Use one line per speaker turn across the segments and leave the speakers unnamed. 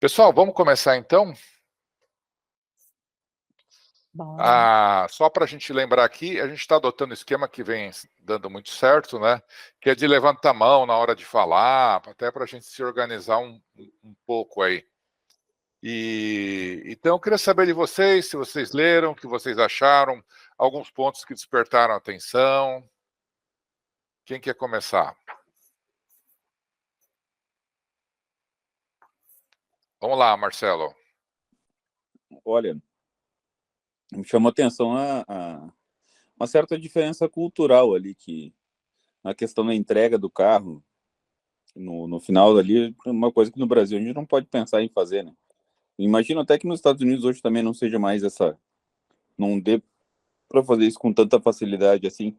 Pessoal, vamos começar então?
Bora.
Só para a gente lembrar aqui, a gente está adotando um esquema que vem dando muito certo, né? Que é de levantar a mão na hora de falar, até para a gente se organizar um pouco aí. Então, eu queria saber de vocês, se vocês leram, o que vocês acharam, alguns pontos que despertaram a atenção. Quem quer começar? Vamos lá, Marcelo.
Olha, me chamou a atenção uma certa diferença cultural ali, que na questão da entrega do carro, no final ali, uma coisa que no Brasil a gente não pode pensar em fazer, né? Imagino até que nos Estados Unidos hoje também não seja mais não dê para fazer isso com tanta facilidade assim,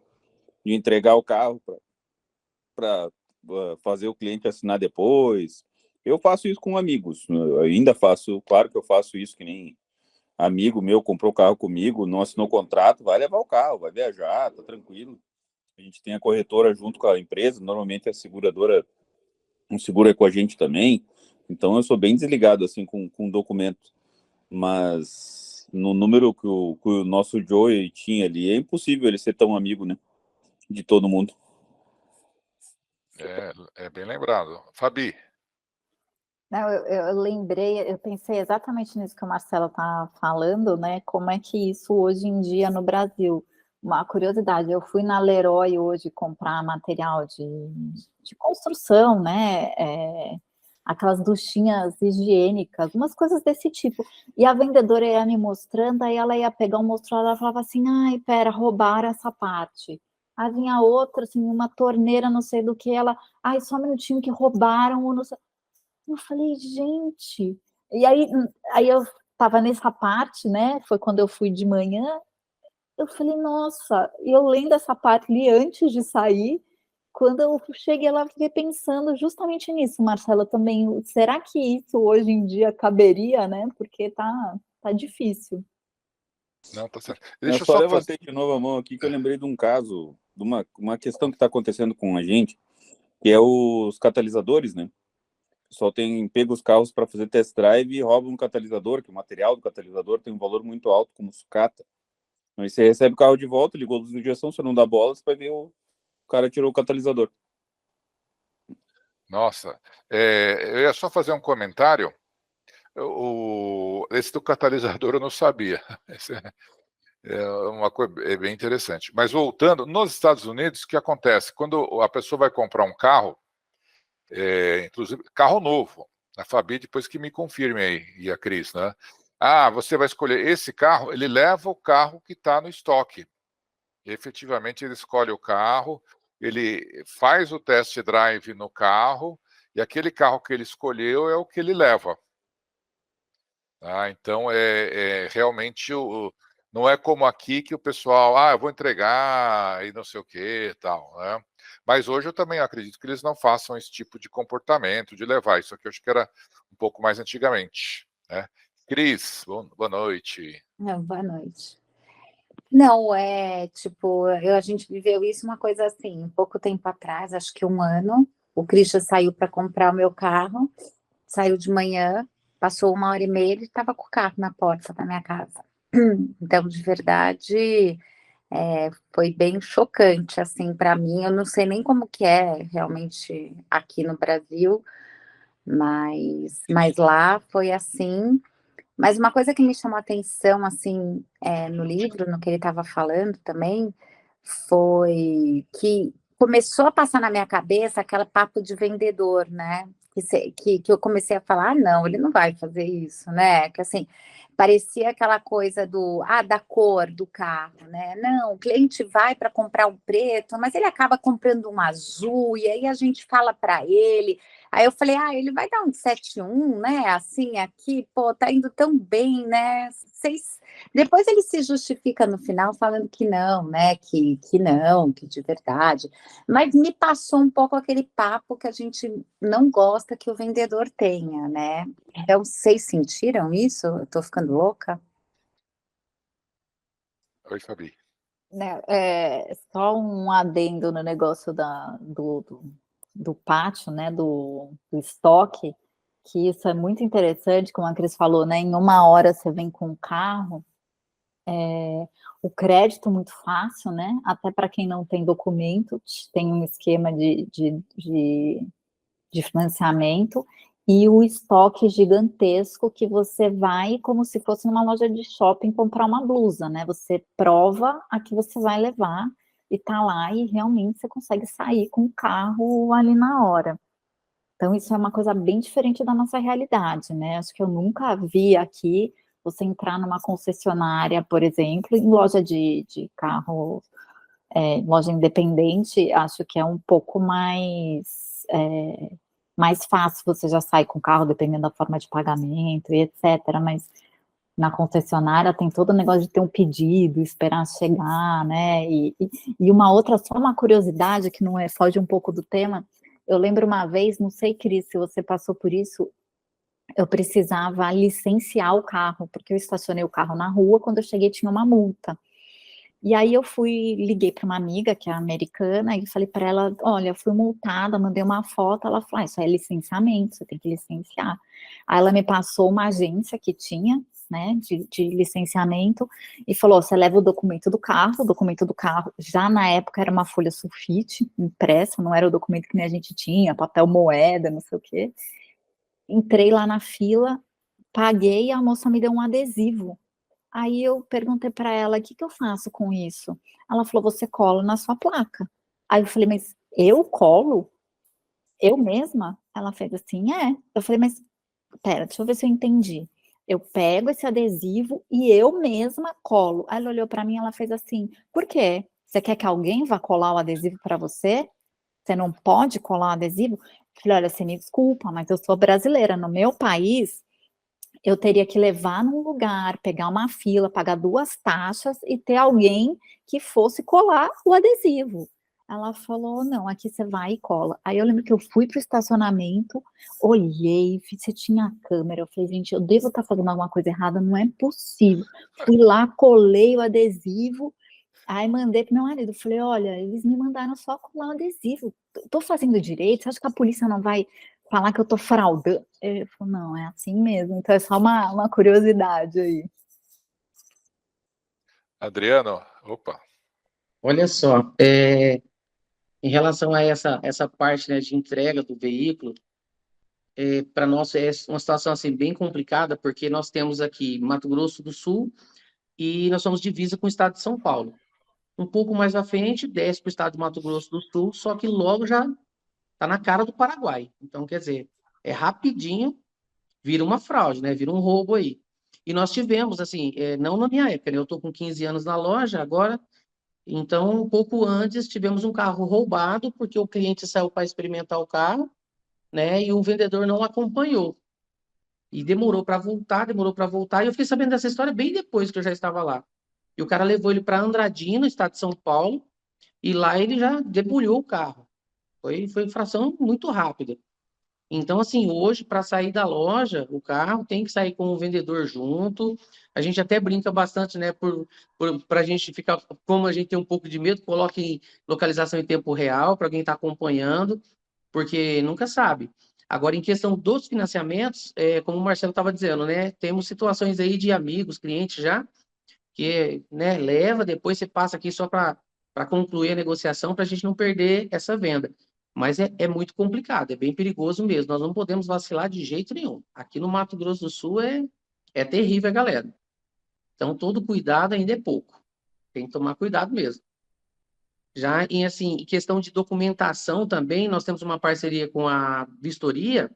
de entregar o carro para fazer o cliente assinar depois. Eu faço isso com amigos, eu ainda faço, claro que eu faço isso que nem amigo meu comprou o carro comigo, não assinou contrato, vai levar o carro, vai viajar, tá tranquilo. A gente tem a corretora junto com a empresa, normalmente a seguradora um segura com a gente também. Então eu sou bem desligado assim com documento. Mas no número que o nosso Joey tinha ali, é impossível ele ser tão amigo, né? De todo mundo.
É bem lembrado. Fabi.
Não, eu lembrei, eu pensei exatamente nisso que o Marcelo está falando, né? Como é que isso hoje em dia no Brasil? Uma curiosidade, eu fui na Leroy hoje comprar material de construção, né? Aquelas duchinhas higiênicas, umas coisas desse tipo. E a vendedora ia me mostrando, aí ela ia pegar um mostrador, ela falava assim, ai, pera, roubaram essa parte. Aí vinha outra, assim, uma torneira, não sei do que, ela, ai, só um minutinho que roubaram, ou não sei. Eu falei, gente. E aí eu estava nessa parte, né? Foi quando eu fui de manhã. Eu falei, nossa, e eu lendo essa parte ali antes de sair, quando eu cheguei lá, fiquei pensando justamente nisso, Marcela, também. Será que isso hoje em dia caberia, né? Porque tá difícil.
Não, tá certo.
Eu
Deixa eu
só
só fazer.
levantei de novo a mão aqui que eu lembrei de um caso, de uma questão que está acontecendo com a gente, que é os catalisadores, né? O pessoal tem pego os carros para fazer test drive e rouba um catalisador, que o material do catalisador tem um valor muito alto, como sucata. Aí você recebe o carro de volta, ligou a luz de injeção, você não dá bola, você vai ver o cara tirou o catalisador.
Nossa, eu ia só fazer um comentário. Esse do catalisador eu não sabia. Esse é uma coisa bem interessante. Mas voltando, nos Estados Unidos, o que acontece? Quando a pessoa vai comprar um carro, inclusive carro novo, a Fabi depois que me confirme aí, e a Cris, né? Você vai escolher esse carro, ele leva o carro que está no estoque. E, efetivamente, ele escolhe o carro, ele faz o test drive no carro, e aquele carro que ele escolheu é o que ele leva. Então, realmente, não é como aqui que o pessoal, eu vou entregar e não sei o que tal, né? Mas hoje eu também acredito que eles não façam esse tipo de comportamento, de levar. Isso aqui eu acho que era um pouco mais antigamente, né? Cris, boa noite.
Não, boa noite. Não, tipo, a gente viveu isso uma coisa assim, um pouco tempo atrás, acho que 1 ano, o Christian saiu para comprar o meu carro, saiu de manhã, passou 1 hora e meia, ele estava com o carro na porta da minha casa. Então, de verdade, foi bem chocante, assim, para mim, eu não sei nem como que é realmente aqui no Brasil, mas lá foi assim. Mas uma coisa que me chamou a atenção, assim, no livro, no que ele estava falando também, foi que começou a passar na minha cabeça aquele papo de vendedor, né? Que eu comecei a falar, não, ele não vai fazer isso, né? Que assim, parecia aquela coisa da cor do carro, né? Não, o cliente vai para comprar um preto, mas ele acaba comprando um azul, e aí a gente fala para ele. Aí eu falei, ele vai dar um 7-1, né? Assim, aqui, pô, tá indo tão bem, né? Depois ele se justifica no final falando que não, né? Que não, que de verdade. Mas me passou um pouco aquele papo que a gente não gosta que o vendedor tenha, né? Então, vocês sentiram isso? Eu tô ficando louca?
Oi, Fabi.
Né, só um adendo no negócio do pátio, né? Do estoque. que isso é muito interessante, como a Cris falou, né? Em 1 hora você vem com o carro, o crédito muito fácil, né? Até para quem não tem documento, tem um esquema de financiamento, e o estoque gigantesco que você vai como se fosse numa loja de shopping comprar uma blusa, né? Você prova a que você vai levar e tá lá e realmente você consegue sair com o carro ali na hora. Então, isso é uma coisa bem diferente da nossa realidade, né? Acho que eu nunca vi aqui você entrar numa concessionária, por exemplo, em loja de carro, loja independente, acho que é um pouco mais fácil, você já sai com o carro, dependendo da forma de pagamento e etc. Mas na concessionária tem todo o negócio de ter um pedido, esperar chegar, né? E uma outra, só uma curiosidade que não é, foge um pouco do tema. Eu lembro uma vez, não sei, Cris, se você passou por isso, eu precisava licenciar o carro, porque eu estacionei o carro na rua, quando eu cheguei tinha uma multa. E aí eu liguei para uma amiga, que é americana, e falei para ela, olha, eu fui multada, mandei uma foto, ela falou, isso é licenciamento, você tem que licenciar. Aí ela me passou uma agência que tinha, né, de licenciamento, e falou, você leva o documento do carro, já na época era uma folha sulfite, impressa, não era o documento que nem a gente tinha, papel moeda, não sei o quê. Entrei lá na fila, paguei, e a moça me deu um adesivo. Aí eu perguntei para ela, o que eu faço com isso? Ela falou, você cola na sua placa. Aí eu falei, mas eu colo? Eu mesma? Ela fez assim, é. Eu falei, mas pera, deixa eu ver se eu entendi. Eu pego esse adesivo e eu mesma colo. Aí ela olhou para mim e ela fez assim, por quê? Você quer que alguém vá colar o adesivo para você? Você não pode colar o adesivo? Eu falei, olha, você me desculpa, mas eu sou brasileira. No meu país, eu teria que levar num lugar, pegar uma fila, pagar 2 taxas e ter alguém que fosse colar o adesivo. Ela falou, não, aqui você vai e cola. Aí eu lembro que eu fui para o estacionamento, olhei, vi se tinha câmera, eu falei, gente, eu devo estar fazendo alguma coisa errada, não é possível. Fui lá, colei o adesivo, aí mandei pro meu marido, falei, olha, eles me mandaram só colar o adesivo, tô fazendo direito, você acha que a polícia não vai falar que eu tô fraudando? Ele falou, não, é assim mesmo, então é só uma curiosidade aí.
Adriano, opa.
Olha só, em relação a essa parte, né, de entrega do veículo, para nós é uma situação assim bem complicada, porque nós temos aqui Mato Grosso do Sul e nós somos divisa com o estado de São Paulo. Um pouco mais à frente, desce para o estado de Mato Grosso do Sul, só que logo já está na cara do Paraguai. Então, quer dizer, é rapidinho, vira uma fraude, né? Vira um roubo aí. E nós tivemos, assim, não na minha época, né? Eu estou com 15 anos na loja agora, então, um pouco antes, tivemos um carro roubado, porque o cliente saiu para experimentar o carro, né? E o vendedor não acompanhou. E demorou para voltar. E eu fiquei sabendo dessa história bem depois que eu já estava lá. E o cara levou ele para Andradina, estado de São Paulo, e lá ele já debulhou o carro. Foi infração muito rápida. Então, assim, hoje, para sair da loja, o carro tem que sair com o vendedor junto. A gente até brinca bastante, né? Para a gente ficar, como a gente tem um pouco de medo, coloque em localização em tempo real para quem está acompanhando, porque nunca sabe. Agora, em questão dos financiamentos, como o Marcelo estava dizendo, né? Temos situações aí de amigos, clientes já, que, né, leva, depois você passa aqui só para concluir a negociação, para a gente não perder essa venda. Mas é muito complicado, é bem perigoso mesmo. Nós não podemos vacilar de jeito nenhum. Aqui no Mato Grosso do Sul é terrível, galera. Então, todo cuidado ainda é pouco. Tem que tomar cuidado mesmo. Já assim, em questão de documentação também, nós temos uma parceria com a vistoria,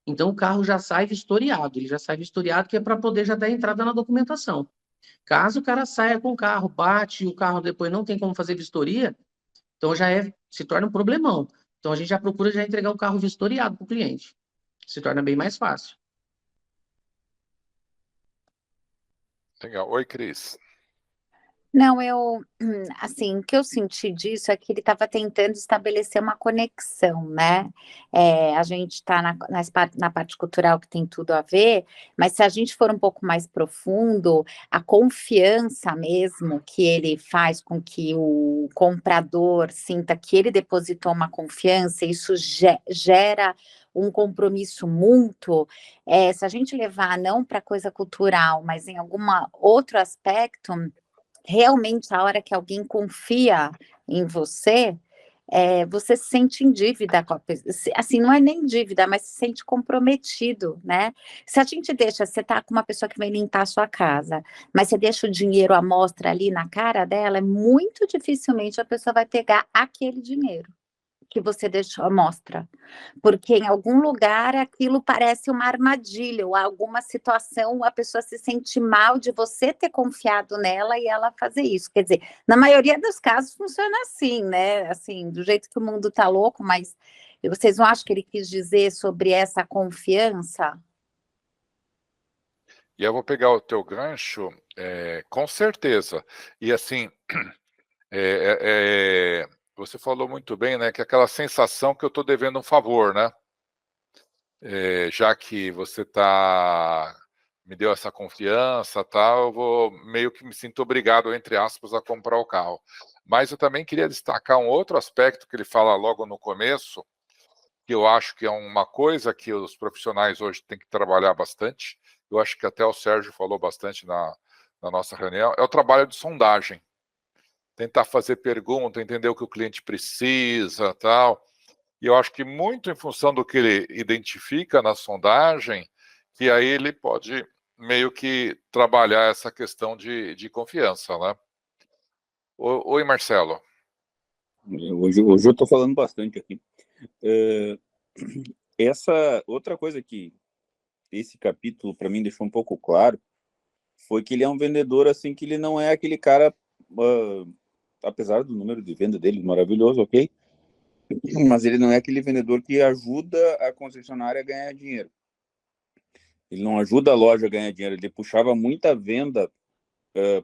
então o carro já sai vistoriado, ele já sai vistoriado, que é para poder já dar entrada na documentação. Caso o cara saia com o carro, bate e o carro depois não tem como fazer vistoria, então se torna um problemão. Então a gente já procura já entregar o carro vistoriado para o cliente. Se torna bem mais fácil.
Legal. Oi, Cris.
Não, assim, o que eu senti disso é que ele estava tentando estabelecer uma conexão, né? A gente está na parte cultural que tem tudo a ver, mas se a gente for um pouco mais profundo, a confiança mesmo que ele faz com que o comprador sinta que ele depositou uma confiança, isso gera um compromisso mútuo, se a gente levar não para coisa cultural, mas em algum outro aspecto, realmente a hora que alguém confia em você, você se sente em dívida com a pessoa, assim, não é nem dívida, mas se sente comprometido, né? Se a gente deixa, você tá com uma pessoa que vem limpar a sua casa, mas você deixa o dinheiro à mostra ali na cara dela, muito dificilmente a pessoa vai pegar aquele dinheiro que você deixou à mostra, porque em algum lugar aquilo parece uma armadilha, ou alguma situação a pessoa se sente mal de você ter confiado nela e ela fazer isso. Quer dizer, na maioria dos casos funciona assim, né? Assim, do jeito que o mundo tá louco, mas vocês não acham que ele quis dizer sobre essa confiança?
E eu vou pegar o teu gancho, com certeza. E assim, você falou muito bem, né, que aquela sensação que eu estou devendo um favor, né? Já que você me deu essa confiança, eu vou meio que me sinto obrigado, entre aspas, a comprar o carro. Mas eu também queria destacar um outro aspecto que ele fala logo no começo, que eu acho que é uma coisa que os profissionais hoje têm que trabalhar bastante. Eu acho que até o Sérgio falou bastante na nossa reunião, é o trabalho de sondagem. Tentar fazer pergunta, entender o que o cliente precisa, tal. E eu acho que muito em função do que ele identifica na sondagem, que aí ele pode meio que trabalhar essa questão de confiança, né? Oi, Marcelo.
Hoje eu estou falando bastante aqui. Essa outra coisa que esse capítulo para mim deixou um pouco claro foi que ele é um vendedor assim, que ele não é aquele cara, apesar do número de venda dele maravilhoso, ok, mas ele não é aquele vendedor que ajuda a concessionária a ganhar dinheiro. Ele não ajuda a loja a ganhar dinheiro, ele puxava muita venda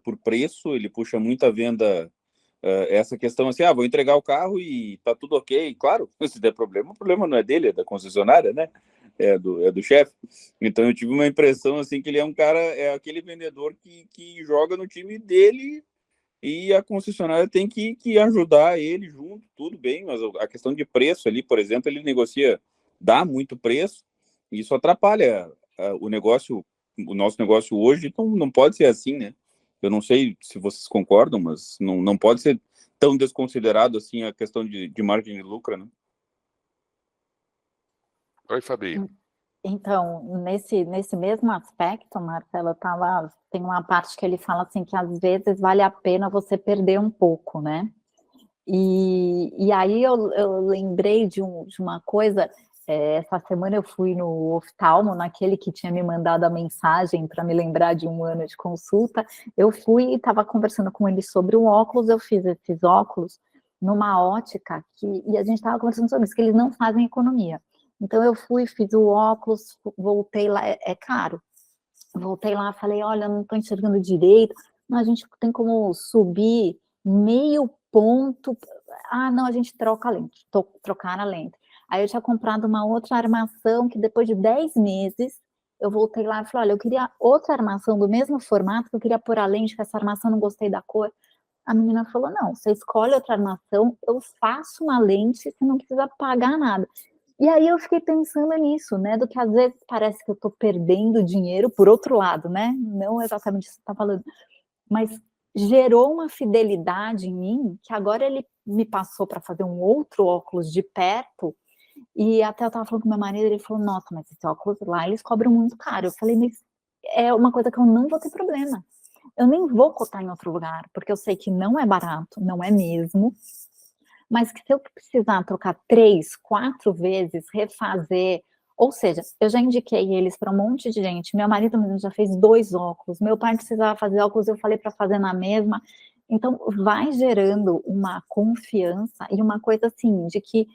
por preço, ele puxa muita venda, essa questão assim, vou entregar o carro e tá tudo ok. Claro, se der problema, o problema não é dele, é da concessionária, né? É do chefe. Então eu tive uma impressão assim que ele é um cara, é aquele vendedor que joga no time dele e a concessionária tem que ajudar ele junto, tudo bem, mas a questão de preço ali, por exemplo, ele negocia, dá muito preço, e isso atrapalha o negócio, o nosso negócio hoje, então não pode ser assim, né? Eu não sei se vocês concordam, mas não pode ser tão desconsiderado assim a questão de margem de lucro, né?
Oi, Fabi.
Então, nesse mesmo aspecto, Marcelo, tem uma parte que ele fala assim que às vezes vale a pena você perder um pouco, né? E aí eu lembrei de uma coisa, essa semana eu fui no oftalmo, naquele que tinha me mandado a mensagem para me lembrar de um ano de consulta, eu fui e estava conversando com ele sobre o óculos, eu fiz esses óculos numa ótica, e a gente estava conversando sobre isso, que eles não fazem economia. Então eu fui, fiz o óculos, voltei lá, é caro. Voltei lá, falei, olha, não estou enxergando direito, não, a gente tem como subir meio ponto, não, a gente troca a lente, trocar a lente. Aí eu tinha comprado uma outra armação, que depois de 10 meses, eu voltei lá e falei, olha, eu queria outra armação do mesmo formato, que eu queria pôr a lente, que essa armação não gostei da cor. A menina falou, não, você escolhe outra armação, eu faço uma lente, você não precisa pagar nada. E aí eu fiquei pensando nisso, né, do que às vezes parece que eu estou perdendo dinheiro, por outro lado, né, não exatamente isso que você está falando, mas gerou uma fidelidade em mim, que agora ele me passou para fazer um outro óculos de perto, e até eu estava falando com meu marido, ele falou, nossa, mas esse óculos lá, eles cobram muito caro. Eu falei, mas é uma coisa que eu não vou ter problema. Eu nem vou cotar em outro lugar, porque eu sei que não é barato, não é mesmo, mas que se eu precisar trocar 3, 4 vezes, refazer, ou seja, eu já indiquei eles para um monte de gente, meu marido mesmo já fez 2 óculos, meu pai precisava fazer óculos, eu falei para fazer na mesma, então vai gerando uma confiança e uma coisa assim, de que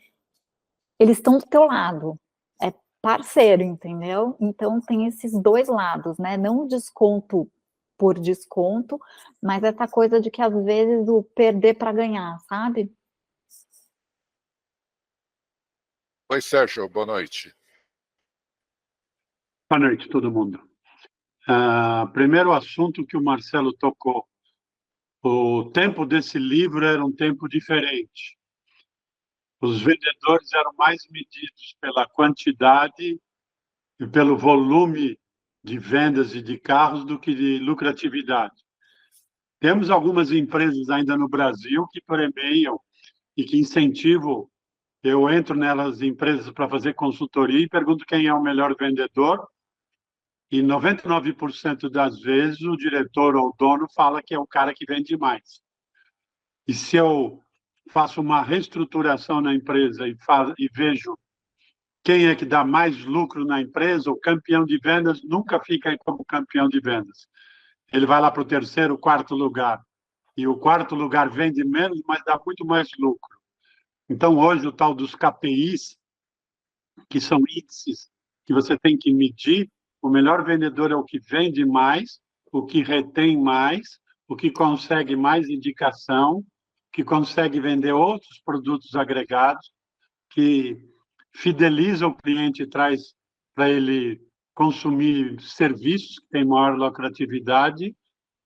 eles estão do teu lado, é parceiro, entendeu? Então tem esses 2 lados, né, não desconto por desconto, mas essa coisa de que às vezes o perder para ganhar, sabe?
Oi, Sérgio, boa noite.
Boa noite, todo mundo. Primeiro assunto que o Marcelo tocou. O tempo desse livro era um tempo diferente. Os vendedores eram mais medidos pela quantidade e pelo volume de vendas e de carros do que de lucratividade. Temos algumas empresas ainda no Brasil que premiam e que incentivam. Eu entro nelas empresas para fazer consultoria e pergunto quem é o melhor vendedor, e 99% das vezes o diretor ou o dono fala que é o cara que vende mais. E se eu faço uma reestruturação na empresa e vejo quem é que dá mais lucro na empresa, o campeão de vendas nunca fica como campeão de vendas. Ele vai lá para o terceiro, quarto lugar. E o quarto lugar vende menos, mas dá muito mais lucro. Então, hoje, o tal dos KPIs, que são índices que você tem que medir, o melhor vendedor é o que vende mais, o que retém mais, o que consegue mais indicação, que consegue vender outros produtos agregados, que fideliza o cliente e traz para ele consumir serviços que têm maior lucratividade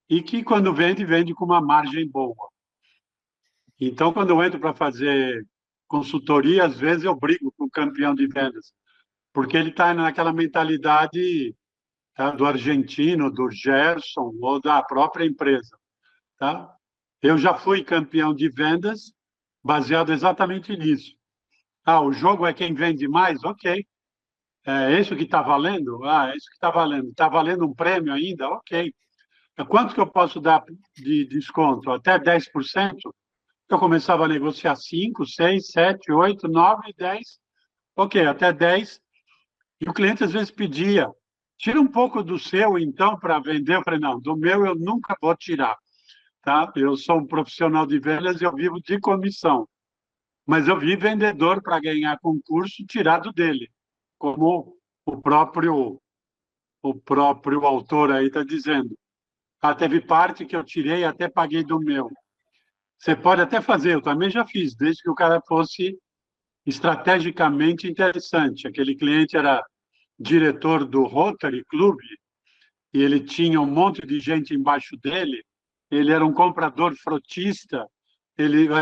e que, quando vende, vende com uma margem boa. Então, quando eu entro para fazer consultoria, às vezes eu brigo com o campeão de vendas, porque ele está naquela mentalidade, tá, do argentino, do Gerson ou da própria empresa. Tá? Eu já fui campeão de vendas baseado exatamente nisso. Ah, o jogo é quem vende mais? Ok. É isso que está valendo? Ah, é isso que está valendo. Está valendo um prêmio ainda? Ok. Quanto que eu posso dar de desconto? Até 10%? Eu começava a negociar 5, 6, 7, 8, 9, 10. Ok, até 10. E o cliente às vezes pedia, tira um pouco do seu, então, para vender. Eu falei, não, do meu eu nunca vou tirar. Tá? Eu sou um profissional de vendas e eu vivo de comissão. Mas eu vi vendedor para ganhar concurso tirado dele, como o próprio autor aí está dizendo. Ah, teve parte que eu tirei, até paguei do meu. Você pode até fazer, eu também já fiz, desde que o cara fosse estrategicamente interessante. Aquele cliente era diretor do Rotary Club e ele tinha um monte de gente embaixo dele, ele era um comprador frotista,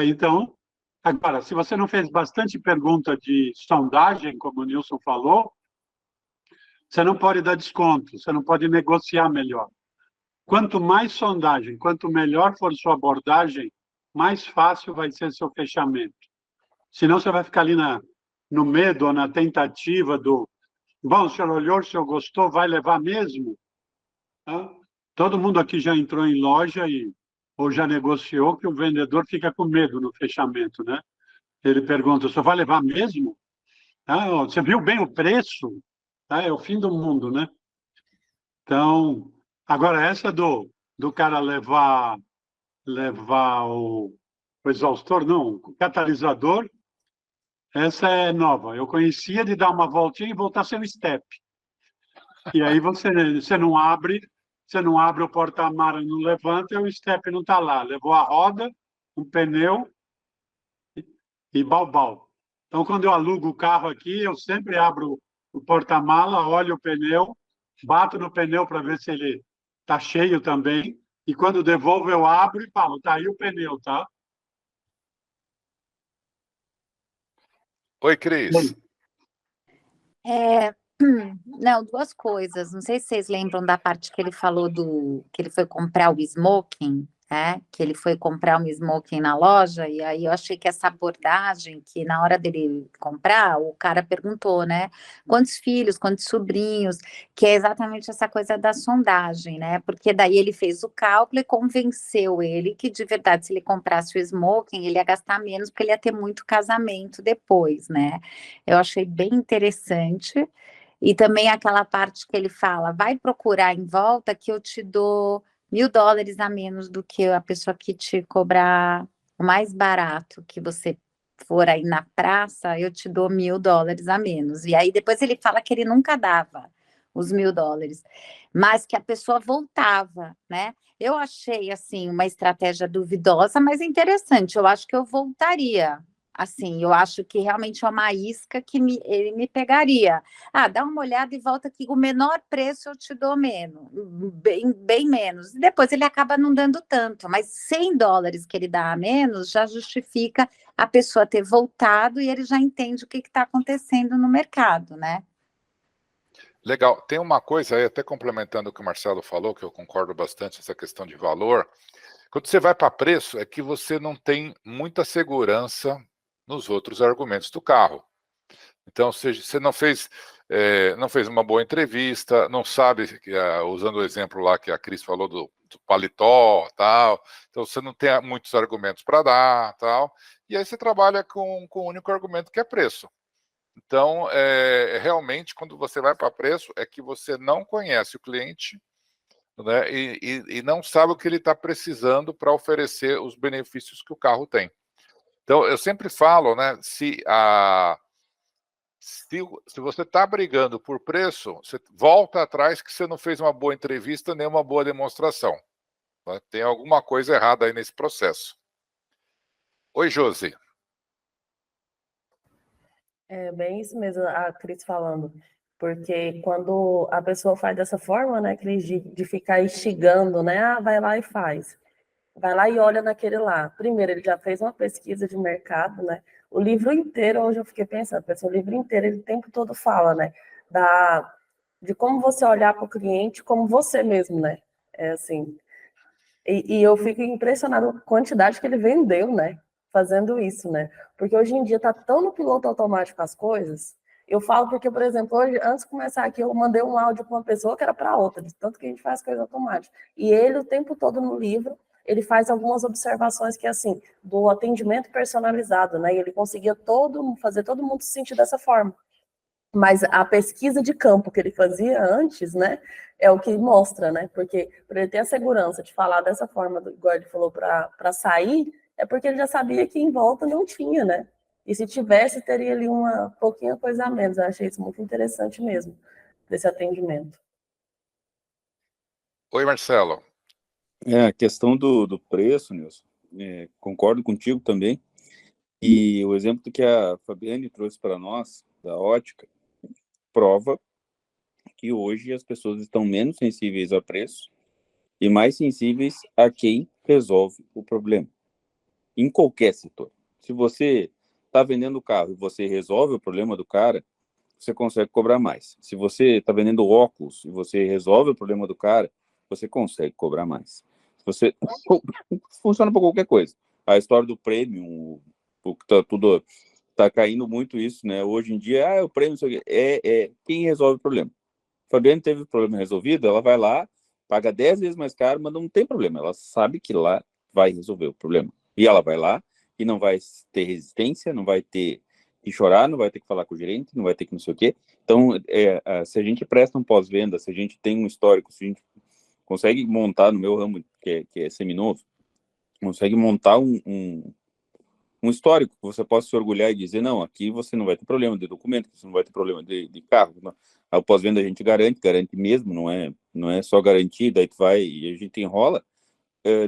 então, agora, se você não fez bastante pergunta de sondagem, como o Nilson falou, você não pode dar desconto, você não pode negociar melhor. Quanto mais sondagem, quanto melhor for sua abordagem, mais fácil vai ser seu fechamento. Senão você vai ficar ali no medo ou na tentativa do, bom, o senhor olhou, o senhor gostou, vai levar mesmo? Tá? Todo mundo aqui já entrou em loja ou já negociou que o vendedor fica com medo no fechamento, né? Ele pergunta, o senhor vai levar mesmo? Ah, você viu bem o preço? Ah, é o fim do mundo, né? Então, agora essa do cara levar o exaustor, não, o catalisador, essa é nova. Eu conhecia de dar uma voltinha e voltar sem o step. E aí você não abre o porta-mala, não levanta e o step não está lá. Levou a roda, um pneu e balbal. Então, quando eu alugo o carro aqui, eu sempre abro o porta-mala, olho o pneu, bato no pneu para ver se ele está cheio também. E quando devolvo, eu abro e falo, tá aí o pneu, tá?
Oi, Cris.
Não, duas coisas. Não sei se vocês lembram da parte que ele falou que ele foi comprar o smoking, né? Que ele foi comprar um smoking na loja, e aí eu achei que essa abordagem, que na hora dele comprar, o cara perguntou, né? Quantos filhos, quantos sobrinhos, que é exatamente essa coisa da sondagem, né? Porque daí ele fez o cálculo e convenceu ele que, de verdade, se ele comprasse o smoking, ele ia gastar menos, porque ele ia ter muito casamento depois, né? Eu achei bem interessante. E também aquela parte que ele fala, vai procurar em volta que eu te dou $1.000 a menos do que a pessoa que te cobrar o mais barato que você for aí na praça, eu te dou $1.000 a menos. E aí depois ele fala que ele nunca dava os $1.000, mas que a pessoa voltava, né? Eu achei, assim, uma estratégia duvidosa, mas interessante. Eu acho que eu voltaria Assim, eu acho que realmente é uma isca que ele me pegaria. Ah, dá uma olhada e volta aqui, o menor preço eu te dou menos, bem menos. E depois ele acaba não dando tanto, mas $100 que ele dá a menos já justifica a pessoa ter voltado e ele já entende o que está acontecendo no mercado, né?
Legal. Tem uma coisa aí, até complementando o que o Marcelo falou, que eu concordo bastante, essa questão de valor. Quando você vai para preço, é que você não tem muita segurança nos outros argumentos do carro. Então, você não fez uma boa entrevista, não sabe, usando o exemplo lá que a Cris falou do paletó, tal, então você não tem muitos argumentos para dar, tal, e aí você trabalha com o único argumento que é preço. Então, realmente, quando você vai para preço, é que você não conhece o cliente, né, e não sabe o que ele está precisando para oferecer os benefícios que o carro tem. Então, eu sempre falo, né, se você está brigando por preço, você volta atrás que você não fez uma boa entrevista nem uma boa demonstração, né? Tem alguma coisa errada aí nesse processo. Oi, Josi.
É bem isso mesmo, a Cris falando. Porque quando a pessoa faz dessa forma, né, Cris, de ficar instigando, né, ah, vai lá e faz. Vai lá e olha naquele lá. Primeiro, ele já fez uma pesquisa de mercado, né? O livro inteiro, hoje eu fiquei pensando, o livro inteiro, ele o tempo todo fala, né? De como você olhar para o cliente como você mesmo, né? É assim. E eu fico impressionado com a quantidade que ele vendeu, né? Fazendo isso, né? Porque hoje em dia tá tão no piloto automático as coisas. Eu falo porque, por exemplo, hoje, antes de começar aqui, eu mandei um áudio para uma pessoa que era para outra, de tanto que a gente faz coisa automática. E ele, o tempo todo no livro, ele faz algumas observações que, assim, do atendimento personalizado, né? E ele conseguia fazer todo mundo se sentir dessa forma. Mas a pesquisa de campo que ele fazia antes, né, é o que mostra, né? Porque para ele ter a segurança de falar dessa forma, igual ele falou, para sair, é porque ele já sabia que em volta não tinha, né? E se tivesse, teria ali uma pouquinha coisa a menos. Eu achei isso muito interessante mesmo, desse atendimento.
Oi, Marcelo.
A questão do preço, Nilson, concordo contigo também. E o exemplo que a Fabiane trouxe para nós, da ótica, prova que hoje as pessoas estão menos sensíveis a preço e mais sensíveis a quem resolve o problema. Em qualquer setor. Se você está vendendo carro e você resolve o problema do cara, você consegue cobrar mais. Se você está vendendo óculos e você resolve o problema do cara, você consegue cobrar mais. Se você funciona para qualquer coisa. A história do prêmio, tudo tá caindo muito isso, né? Hoje em dia, o prêmio é quem resolve o problema. Fabiane teve o problema resolvido, ela vai lá, paga 10 vezes mais caro, mas não tem problema. Ela sabe que lá vai resolver o problema. E ela vai lá e não vai ter resistência, não vai ter que chorar, não vai ter que falar com o gerente, não vai ter que não sei o quê. Então, se a gente presta um pós-venda, se a gente tem um histórico, se a gente consegue montar, no meu ramo, que é seminovo, consegue montar um histórico que você possa se orgulhar e dizer, não, aqui você não vai ter problema de documento, você não vai ter problema de carro. Não. O pós-venda a gente garante mesmo, não é só garantir, daí tu vai e a gente enrola.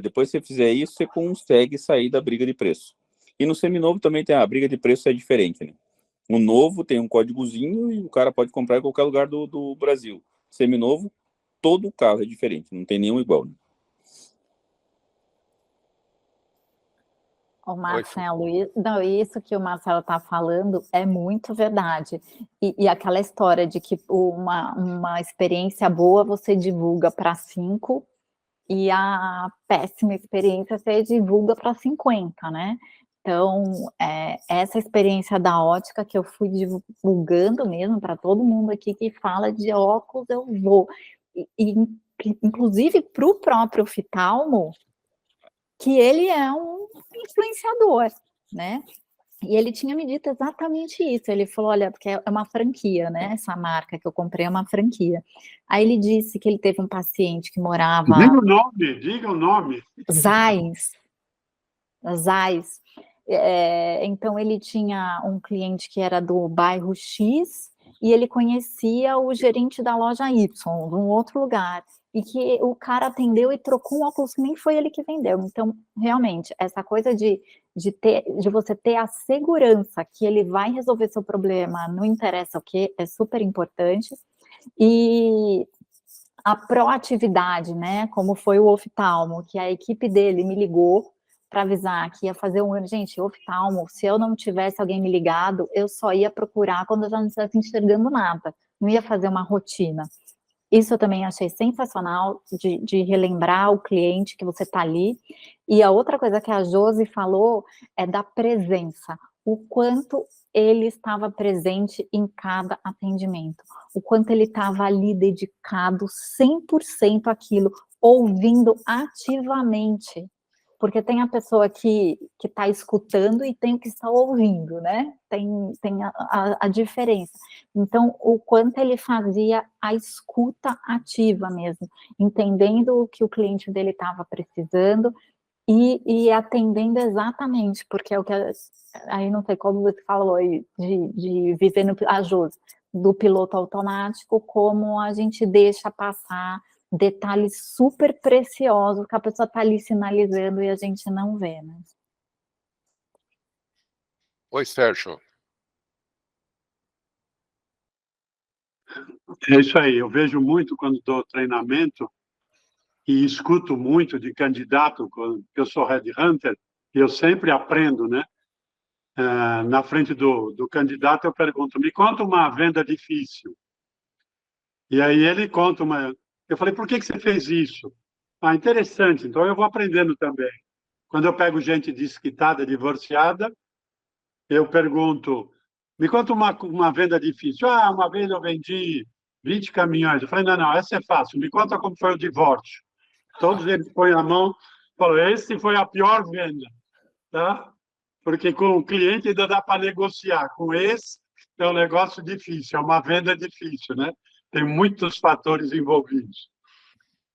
Depois que você fizer isso, você consegue sair da briga de preço. E no seminovo também tem a briga de preço, é diferente, né? O novo tem um códigozinho e o cara pode comprar em qualquer lugar do Brasil. Seminovo, todo carro é diferente, não tem nenhum igual, né?
Ô, Marcelo, isso que o Marcelo está falando é muito verdade. E aquela história de que uma experiência boa você divulga para 5 e a péssima experiência você divulga para 50, né? Então, essa experiência da ótica que eu fui divulgando mesmo para todo mundo aqui que fala de óculos, eu vou. Inclusive para o próprio oftalmo, que ele é um influenciador, né? E ele tinha me dito exatamente isso. Ele falou, olha, porque é uma franquia, né? Essa marca que eu comprei é uma franquia. Aí ele disse que ele teve um paciente que morava...
Diga o nome.
Zais. Então, ele tinha um cliente que era do bairro X e ele conhecia o gerente da loja Y, de um outro lugar. E que o cara atendeu e trocou um óculos que nem foi ele que vendeu. Então, realmente, essa coisa de de você ter a segurança que ele vai resolver seu problema, não interessa o que, é super importante. E a proatividade, né, como foi o oftalmo, que a equipe dele me ligou para avisar que ia fazer um ano. Gente, oftalmo, se eu não tivesse alguém me ligado, eu só ia procurar quando eu já não estivesse enxergando nada, não ia fazer uma rotina. Isso eu também achei sensacional, de relembrar o cliente que você está ali. E a outra coisa que a Josi falou é da presença, o quanto ele estava presente em cada atendimento, o quanto ele estava ali dedicado 100% àquilo, ouvindo ativamente. Porque tem a pessoa que está escutando e tem o que está ouvindo, né? Tem a diferença. Então, o quanto ele fazia a escuta ativa mesmo, entendendo o que o cliente dele estava precisando e atendendo exatamente, porque é o que, aí não sei como você falou aí, de viver no ajuste do piloto automático, como a gente deixa passar detalhes super preciosos que a pessoa está ali sinalizando e a gente não vê, né?
Oi, Sérgio.
É isso aí, eu vejo muito quando dou treinamento e escuto muito de candidato, porque eu sou headhunter, e eu sempre aprendo, né? Na frente do candidato eu pergunto, me conta uma venda difícil. E aí ele conta uma... Eu falei, por que você fez isso? Ah, interessante, então eu vou aprendendo também. Quando eu pego gente desquitada, divorciada, eu pergunto, me conta uma venda difícil. Ah, uma vez eu vendi 20 caminhões. Eu falei, não, essa é fácil. Me conta como foi o divórcio. Todos eles põem a mão e falam, esse foi a pior venda. Tá? Porque com o cliente ainda dá para negociar. Com esse é um negócio difícil, é uma venda difícil, né? Tem muitos fatores envolvidos.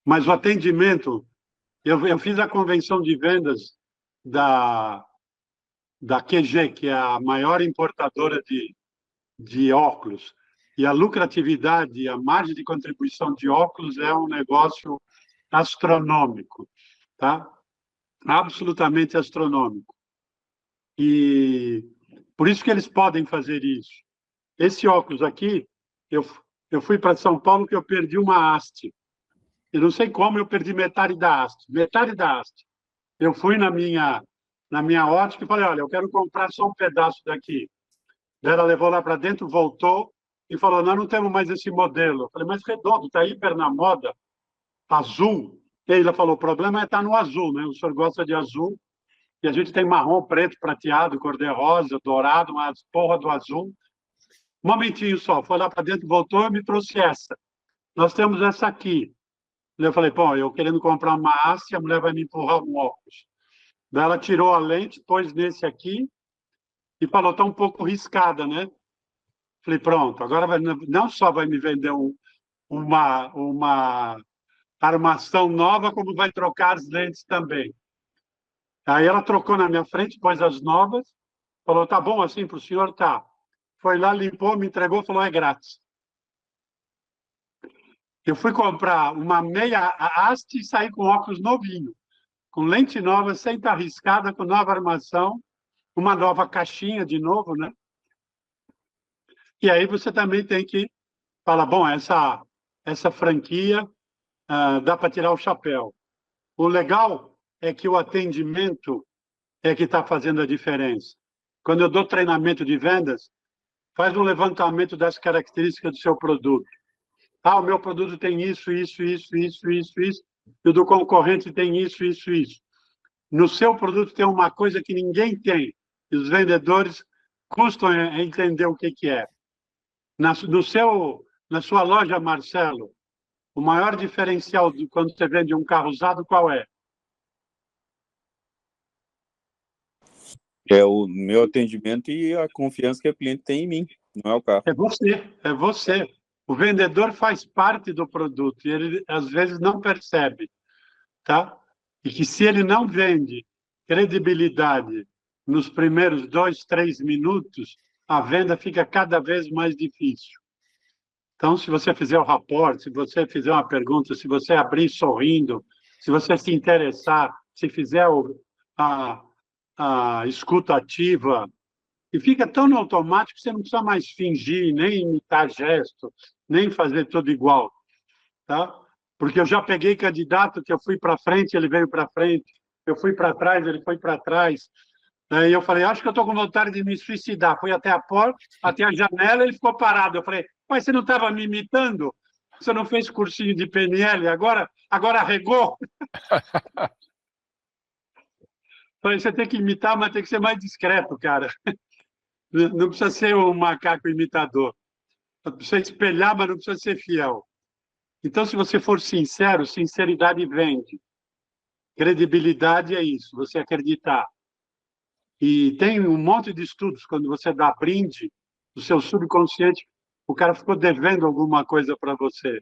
Mas o atendimento... Eu fiz a convenção de vendas da QG, que é a maior importadora de óculos. E a lucratividade, a margem de contribuição de óculos é um negócio astronômico, tá? Absolutamente astronômico. E por isso que eles podem fazer isso. Esse óculos aqui, eu fui para São Paulo que eu perdi uma haste. Eu não sei como eu perdi metade da haste. Metade da haste. Eu fui na minha ótica e falei, olha, eu quero comprar só um pedaço daqui. Ela levou lá para dentro, voltou e falou, nós não temos mais esse modelo. Eu falei, mas redondo, está hiper na moda, azul. E ela falou, o problema é estar no azul, né? O senhor gosta de azul, e a gente tem marrom, preto, prateado, cor-de-rosa, dourado, mas porra do azul. Um momentinho só, foi lá para dentro, voltou e me trouxe essa. Nós temos essa aqui. Eu falei, pô, eu querendo comprar uma haste, a mulher vai me empurrar um óculos. Daí ela tirou a lente, pôs nesse aqui e falou, está um pouco riscada, né? Falei, pronto, agora não só vai me vender uma armação nova, como vai trocar as lentes também. Aí ela trocou na minha frente, pôs as novas, falou, tá bom assim para o senhor? Tá. Foi lá, limpou, me entregou, falou, é grátis. Eu fui comprar uma meia haste e saí com óculos novinho, com lente nova, sem estar riscada, com nova armação, uma nova caixinha de novo, né? E aí você também tem que falar, bom, essa franquia dá para tirar o chapéu. O legal é que o atendimento é que está fazendo a diferença. Quando eu dou treinamento de vendas, faz um levantamento das características do seu produto. Ah, o meu produto tem isso, isso, isso, isso, isso, isso. E o do concorrente tem isso, isso, isso. No seu produto tem uma coisa que ninguém tem. E os vendedores custam a entender o que é. Na sua loja, Marcelo, o maior diferencial quando você vende um carro usado, qual é?
É o meu atendimento e a confiança que o cliente tem em mim, não é o carro.
É você. O vendedor faz parte do produto e ele, às vezes, não percebe, tá? E que se ele não vende credibilidade nos primeiros 2, 3 minutos, a venda fica cada vez mais difícil. Então, se você fizer o rapport, se você fizer uma pergunta, se você abrir sorrindo, se você se interessar, se fizer a escuta ativa, e fica tão no automático que você não precisa mais fingir, nem imitar gesto, nem fazer tudo igual, tá? Porque eu já peguei candidato que eu fui para frente, ele veio para frente, eu fui para trás, ele foi para trás. Aí eu falei, acho que eu estou com vontade de me suicidar. Fui até a porta, até a janela, ele ficou parado. Eu falei, mas você não estava me imitando? Você não fez cursinho de PNL? Agora arregou? Falei, você tem que imitar, mas tem que ser mais discreto, cara. Não precisa ser um macaco imitador. Precisa espelhar, mas não precisa ser fiel. Então, se você for sincero, sinceridade vende. Credibilidade é isso, você acreditar. E tem um monte de estudos, quando você dá brinde, o seu subconsciente, o cara ficou devendo alguma coisa para você.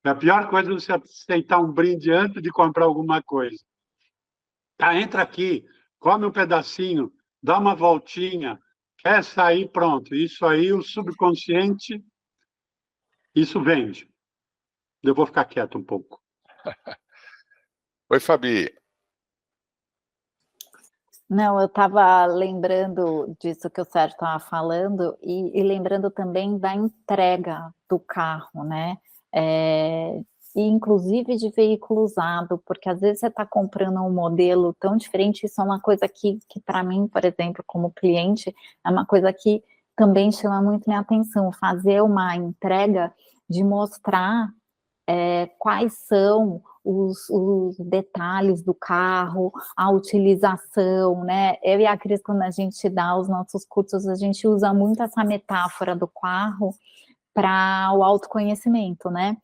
A pior coisa é você aceitar um brinde antes de comprar alguma coisa. Tá, entra aqui, come um pedacinho, dá uma voltinha, quer sair, pronto. Isso aí, o subconsciente, isso vende. Eu vou ficar quieto um pouco.
Oi, Fabi.
Não, eu estava lembrando disso que o Sérgio estava falando e lembrando também da entrega do carro, né? E inclusive de veículo usado, porque às vezes você está comprando um modelo tão diferente, isso é uma coisa que para mim, por exemplo, como cliente, é uma coisa que também chama muito minha atenção, fazer uma entrega de mostrar quais são os detalhes do carro, a utilização, né? Eu e a Cris, quando a gente dá os nossos cursos, a gente usa muito essa metáfora do carro para o autoconhecimento, né?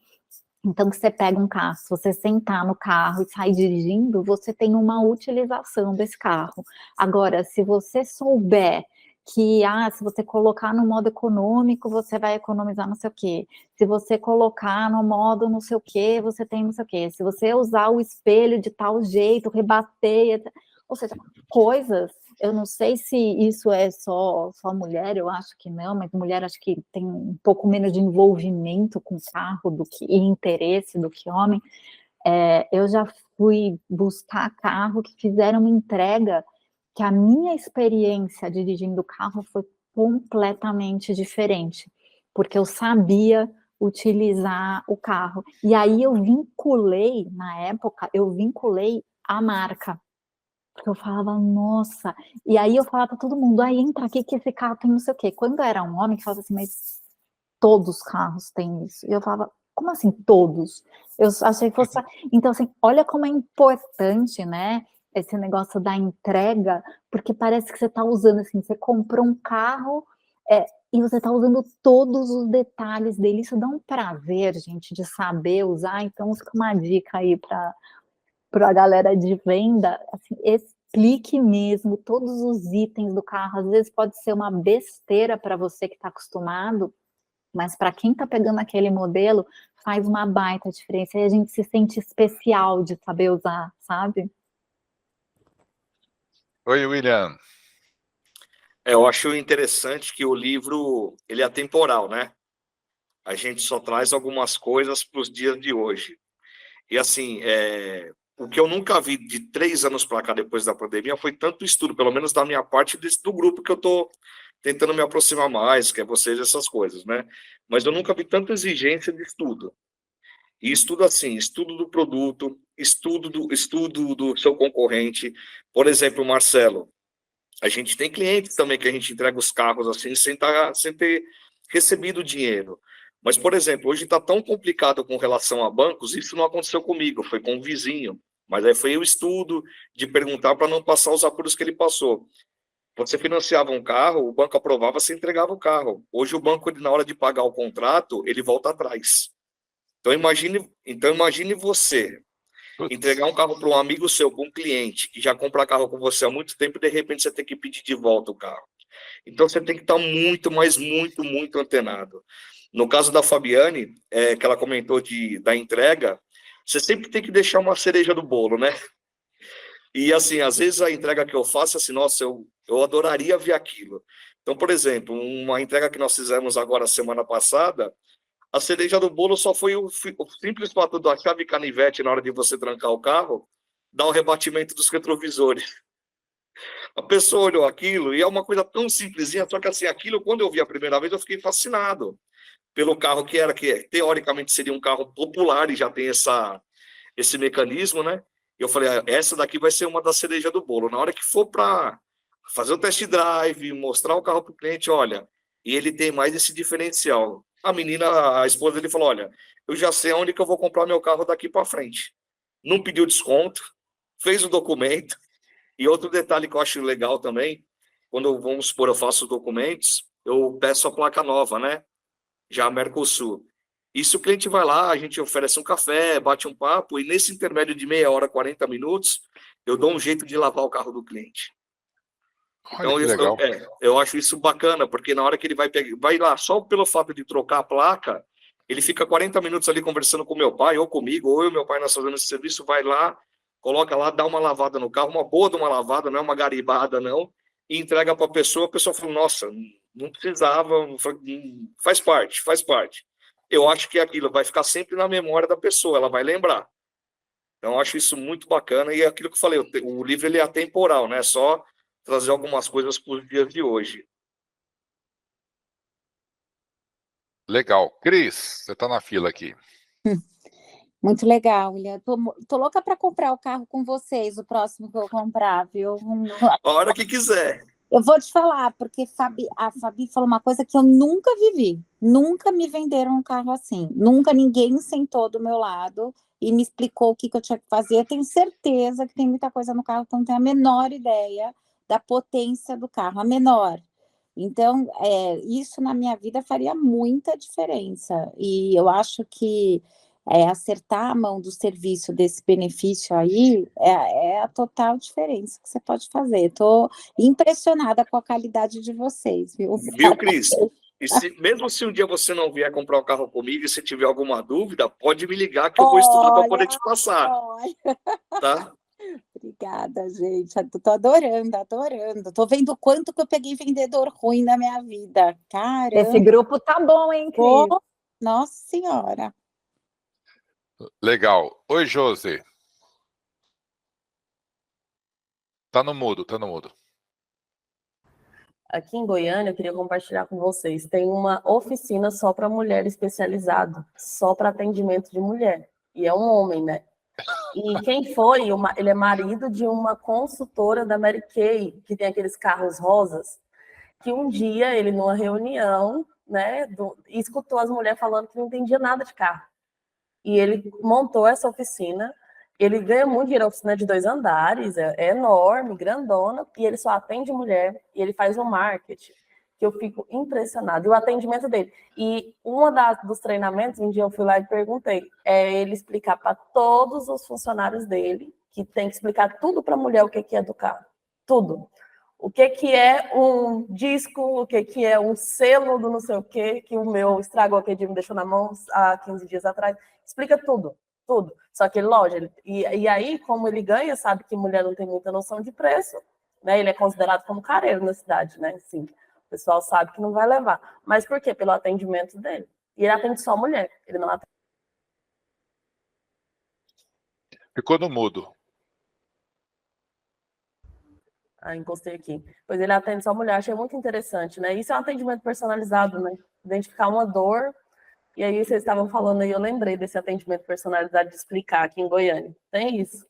Então, que você pega um carro, se você sentar no carro e sair dirigindo, você tem uma utilização desse carro. Agora, se você souber que, se você colocar no modo econômico, você vai economizar não sei o quê. Se você colocar no modo não sei o quê, você tem não sei o quê. Se você usar o espelho de tal jeito, rebater, ou seja, coisas. Eu não sei se isso é só mulher, eu acho que não, mas mulher acho que tem um pouco menos de envolvimento com carro e interesse do que homem. Eu já fui buscar carro que fizeram uma entrega que a minha experiência dirigindo o carro foi completamente diferente, porque eu sabia utilizar o carro. E aí na época, eu vinculei a marca. Porque eu falava, nossa, e aí eu falava para todo mundo, entra aqui que esse carro tem não sei o quê. Quando era um homem que falava assim, mas todos os carros têm isso. E eu falava, como assim todos? Eu achei que fosse... Então, assim, olha como é importante, né, esse negócio da entrega, porque parece que você está usando, assim, você comprou um carro e você está usando todos os detalhes dele. Isso dá um prazer, gente, de saber usar. Então, fica uma dica aí para a galera de venda, assim, explique mesmo todos os itens do carro. Às vezes pode ser uma besteira para você que está acostumado, mas para quem está pegando aquele modelo, faz uma baita diferença. E a gente se sente especial de saber usar, sabe?
Oi, William.
Eu acho interessante que o livro ele é atemporal, né? A gente só traz algumas coisas para os dias de hoje. E assim, o que eu nunca vi de 3 anos para cá, depois da pandemia, foi tanto estudo, pelo menos da minha parte, do grupo que eu estou tentando me aproximar mais, que é vocês, essas coisas, né? Mas eu nunca vi tanta exigência de estudo. E estudo assim, estudo do produto, estudo do seu concorrente. Por exemplo, Marcelo, a gente tem clientes também que a gente entrega os carros assim, sem ter recebido dinheiro. Mas, por exemplo, hoje está tão complicado com relação a bancos, isso não aconteceu comigo, foi com um vizinho. Mas aí foi o estudo de perguntar para não passar os apuros que ele passou. Você financiava um carro, o banco aprovava, você entregava o carro. Hoje o banco, na hora de pagar o contrato, ele volta atrás. Então imagine você entregar um carro para um amigo seu, para um cliente, que já compra carro com você há muito tempo, e de repente você tem que pedir de volta o carro. Então você tem que estar muito, mas muito, muito antenado. No caso da Fabiane, que ela comentou da entrega, você sempre tem que deixar uma cereja do bolo, né? E assim, às vezes a entrega que eu faço, assim, nossa, eu adoraria ver aquilo. Então, por exemplo, uma entrega que nós fizemos agora semana passada, a cereja do bolo só foi o simples fato da chave canivete na hora de você trancar o carro, dar um rebatimento dos retrovisores. A pessoa olhou aquilo e é uma coisa tão simplesinha, só que assim, aquilo, quando eu vi a primeira vez, eu fiquei fascinado pelo carro que teoricamente seria um carro popular e já tem esse mecanismo, né? Eu falei, essa daqui vai ser uma da cereja do bolo. Na hora que for para fazer o test drive, mostrar o carro para o cliente, olha, e ele tem mais esse diferencial. A esposa dele falou, olha, eu já sei onde que eu vou comprar meu carro daqui para frente. Não pediu desconto, fez o documento. E outro detalhe que eu acho legal também, quando, vamos supor, eu faço os documentos, eu peço a placa nova, né? Já a Mercosul. E se o cliente vai lá, a gente oferece um café, bate um papo, e nesse intermédio de meia hora, 40 minutos, eu dou um jeito de lavar o carro do cliente.
Olha
Então,
que legal.
eu acho isso bacana, porque na hora que ele vai lá, só pelo fato de trocar a placa, ele fica 40 minutos ali conversando com meu pai, ou comigo, ou eu e meu pai, nós fazendo esse serviço, vai lá, coloca lá, dá uma lavada no carro, uma boa de uma lavada, não é uma garibada, não, e entrega para a pessoa fala, nossa, não precisava, faz parte, faz parte. Eu acho que aquilo vai ficar sempre na memória da pessoa, ela vai lembrar. Então, eu acho isso muito bacana, e é aquilo que eu falei, o livro ele é atemporal, né? Só trazer algumas coisas para os dias de hoje.
Legal. Cris, você está na fila aqui.
Muito legal, William. Tô louca para comprar o carro com vocês, o próximo que eu comprar, viu?
A hora que quiser.
Eu vou te falar, porque a Fabi falou uma coisa que eu nunca vivi. Nunca me venderam um carro assim. Nunca ninguém sentou do meu lado e me explicou o que eu tinha que fazer. Eu tenho certeza que tem muita coisa no carro que eu não tenho a menor ideia da potência do carro, a menor. Então, isso na minha vida faria muita diferença. E eu acho que acertar a mão do serviço desse benefício aí é a total diferença que você pode fazer. Estou impressionada com a qualidade de vocês, viu?
Viu, Cris? E mesmo se um dia você não vier comprar um carro comigo e se tiver alguma dúvida, pode me ligar que eu vou estudar para poder te passar. Tá?
Obrigada, gente. Estou adorando. Estou vendo o quanto que eu peguei vendedor ruim na minha vida. Caramba.
Esse grupo tá bom, hein, Cris?
Nossa Senhora.
Legal. Oi, Josi. Tá no mudo.
Aqui em Goiânia, eu queria compartilhar com vocês, tem uma oficina só para mulher especializado, só para atendimento de mulher. E é um homem, né? E quem foi, ele é marido de uma consultora da Mary Kay, que tem aqueles carros rosas, que um dia ele, numa reunião, né, escutou as mulheres falando que não entendia nada de carro. E ele montou essa oficina, ele ganha muito dinheiro, a oficina de 2 andares, é enorme, grandona, e ele só atende mulher, e ele faz um marketing, que eu fico impressionada, e o atendimento dele. E dos treinamentos, um dia eu fui lá e perguntei, ele explicar para todos os funcionários dele, que tem que explicar tudo para a mulher o que é do carro, tudo. O que é um disco, o que é um selo do não sei o quê, que o meu estragou aquele dia, me deixou na mão há 15 dias atrás. Explica tudo. Só que, lógico, e aí, como ele ganha, sabe que mulher não tem muita noção de preço, né? Ele é considerado como careiro na cidade, né? Assim, o pessoal sabe que não vai levar. Mas por quê? Pelo atendimento dele. E ele atende só mulher, ele não atende.
Ficou no mudo.
Encostei aqui. Pois ele atende só mulher, achei muito interessante, né? Isso é um atendimento personalizado, né? Identificar uma dor. E aí vocês estavam falando aí, eu lembrei desse atendimento personalizado de explicar aqui em Goiânia. Tem isso.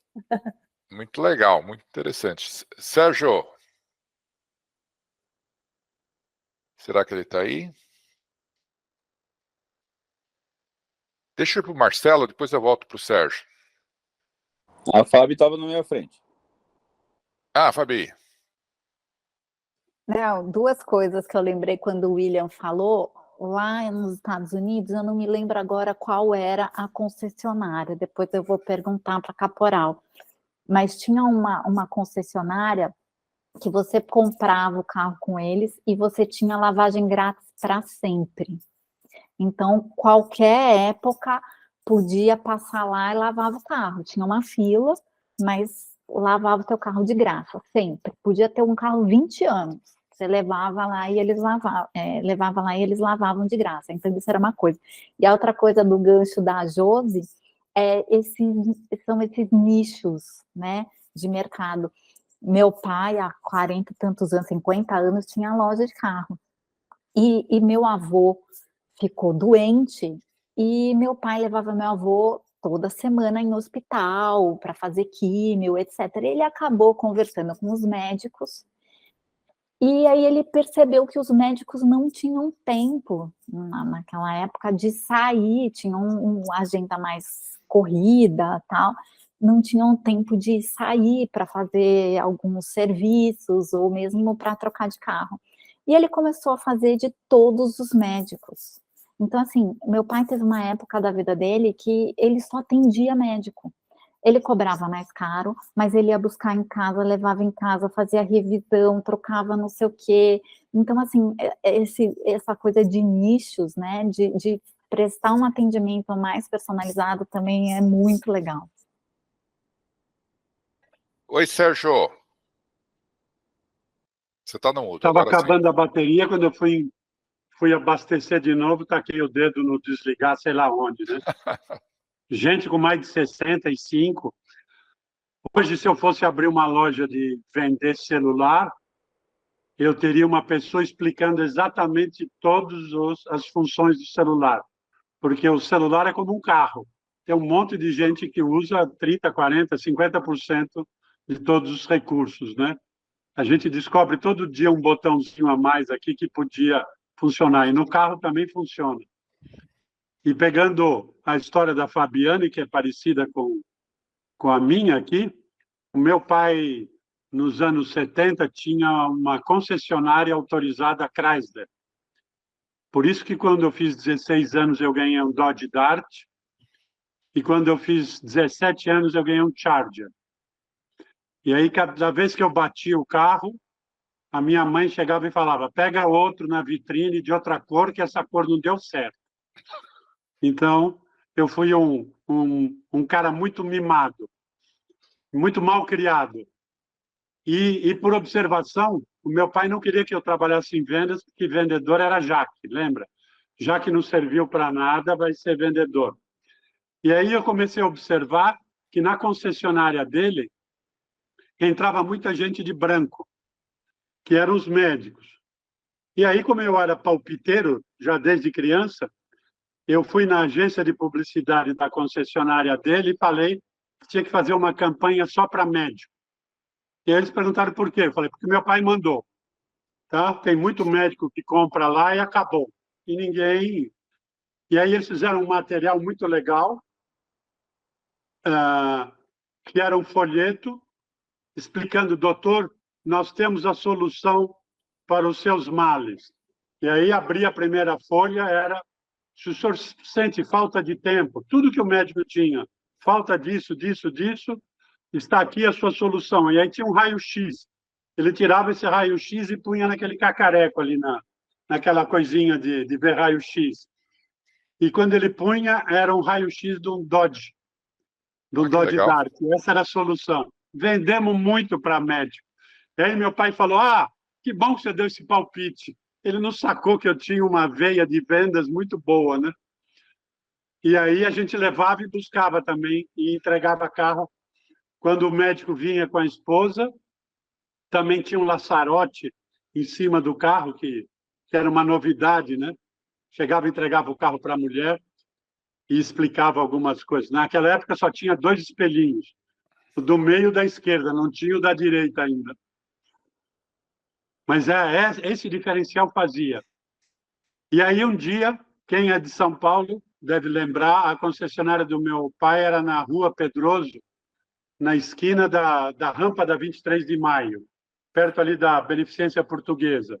Muito legal, muito interessante. Sérgio. Será que ele está aí? Deixa eu ir para o Marcelo, depois eu volto para o Sérgio.
A Fábio estava na minha frente.
Ah, Fabi.
Não, 2 coisas que eu lembrei quando o William falou. Lá nos Estados Unidos, eu não me lembro agora qual era a concessionária, depois eu vou perguntar para a Caporal. Mas tinha uma concessionária que você comprava o carro com eles e você tinha lavagem grátis para sempre. Então, qualquer época, podia passar lá e lavava o carro. Tinha uma fila, mas lavava o teu carro de graça, sempre. Podia ter um carro 20 anos. Você levava lá e eles lavavam de graça. Então, isso era uma coisa. E a outra coisa do gancho da Josi são esses nichos, né, de mercado. Meu pai, há 40 e tantos anos, 50 anos, tinha loja de carro. E meu avô ficou doente e meu pai levava meu avô toda semana em hospital para fazer químio, etc. Ele acabou conversando com os médicos e aí ele percebeu que os médicos não tinham tempo naquela época de sair, tinham uma agenda mais corrida, tal, não tinham tempo de sair para fazer alguns serviços ou mesmo para trocar de carro. E ele começou a fazer de todos os médicos. Então, assim, meu pai teve uma época da vida dele que ele só atendia médico. Ele cobrava mais caro, mas ele ia buscar em casa, levava em casa, fazia revisão, trocava não sei o quê. Então, assim, essa coisa de nichos, né, de prestar um atendimento mais personalizado também é muito legal.
Oi, Sérgio. Você está no mudo.
Estava
Agora sim.
acabando a bateria, quando eu fui abastecer de novo, taquei o dedo no desligar, sei lá onde, né? Gente com mais de 65. Hoje, se eu fosse abrir uma loja de vender celular, eu teria uma pessoa explicando exatamente todas as funções do celular. Porque o celular é como um carro. Tem um monte de gente que usa 30%, 40%, 50% de todos os recursos, né? A gente descobre todo dia um botãozinho a mais aqui que podia funcionar. E no carro também funciona. E pegando a história da Fabiane, que é parecida com a minha aqui, o meu pai, nos anos 70, tinha uma concessionária autorizada Chrysler. Por isso que quando eu fiz 16 anos eu ganhei um Dodge Dart, e quando eu fiz 17 anos eu ganhei um Charger. E aí, cada vez que eu batia o carro, a minha mãe chegava e falava: pega outro na vitrine de outra cor, que essa cor não deu certo. Então, eu fui um cara muito mimado, muito mal criado. E por observação, o meu pai não queria que eu trabalhasse em vendas, porque vendedor era Jaque, lembra? Jaque não serviu para nada, vai ser vendedor. E aí eu comecei a observar que na concessionária dele entrava muita gente de branco, que eram os médicos. E aí, como eu era palpiteiro, já desde criança, eu fui na agência de publicidade da concessionária dele e falei que tinha que fazer uma campanha só para médico. E aí eles perguntaram por quê. Eu falei: porque meu pai mandou. Tá? Tem muito médico que compra lá e acabou. E ninguém... E aí eles fizeram um material muito legal, que era um folheto explicando: doutor, nós temos a solução para os seus males. E aí abri a primeira folha, era: se o senhor sente falta de tempo, tudo que o médico tinha, falta disso, disso, disso, está aqui a sua solução. E aí tinha um raio-x. Ele tirava esse raio-x e punha naquele cacareco ali, naquela coisinha de ver raio-x. E quando ele punha, era um raio-x de um Dodge, do Dodge Dart. Essa era a solução. Vendemos muito para médico. E aí meu pai falou: que bom que você deu esse palpite. Ele não sacou que eu tinha uma veia de vendas muito boa, né? E aí a gente levava e buscava também, e entregava carro. Quando o médico vinha com a esposa, também tinha um laçarote em cima do carro, que era uma novidade, né? Chegava e entregava o carro para a mulher e explicava algumas coisas. Naquela época só tinha 2 espelhinhos, o do meio e o da esquerda, não tinha o da direita ainda. Mas esse diferencial fazia. E aí um dia, quem é de São Paulo deve lembrar, a concessionária do meu pai era na Rua Pedroso, na esquina da rampa da 23 de Maio, perto ali da Beneficência Portuguesa.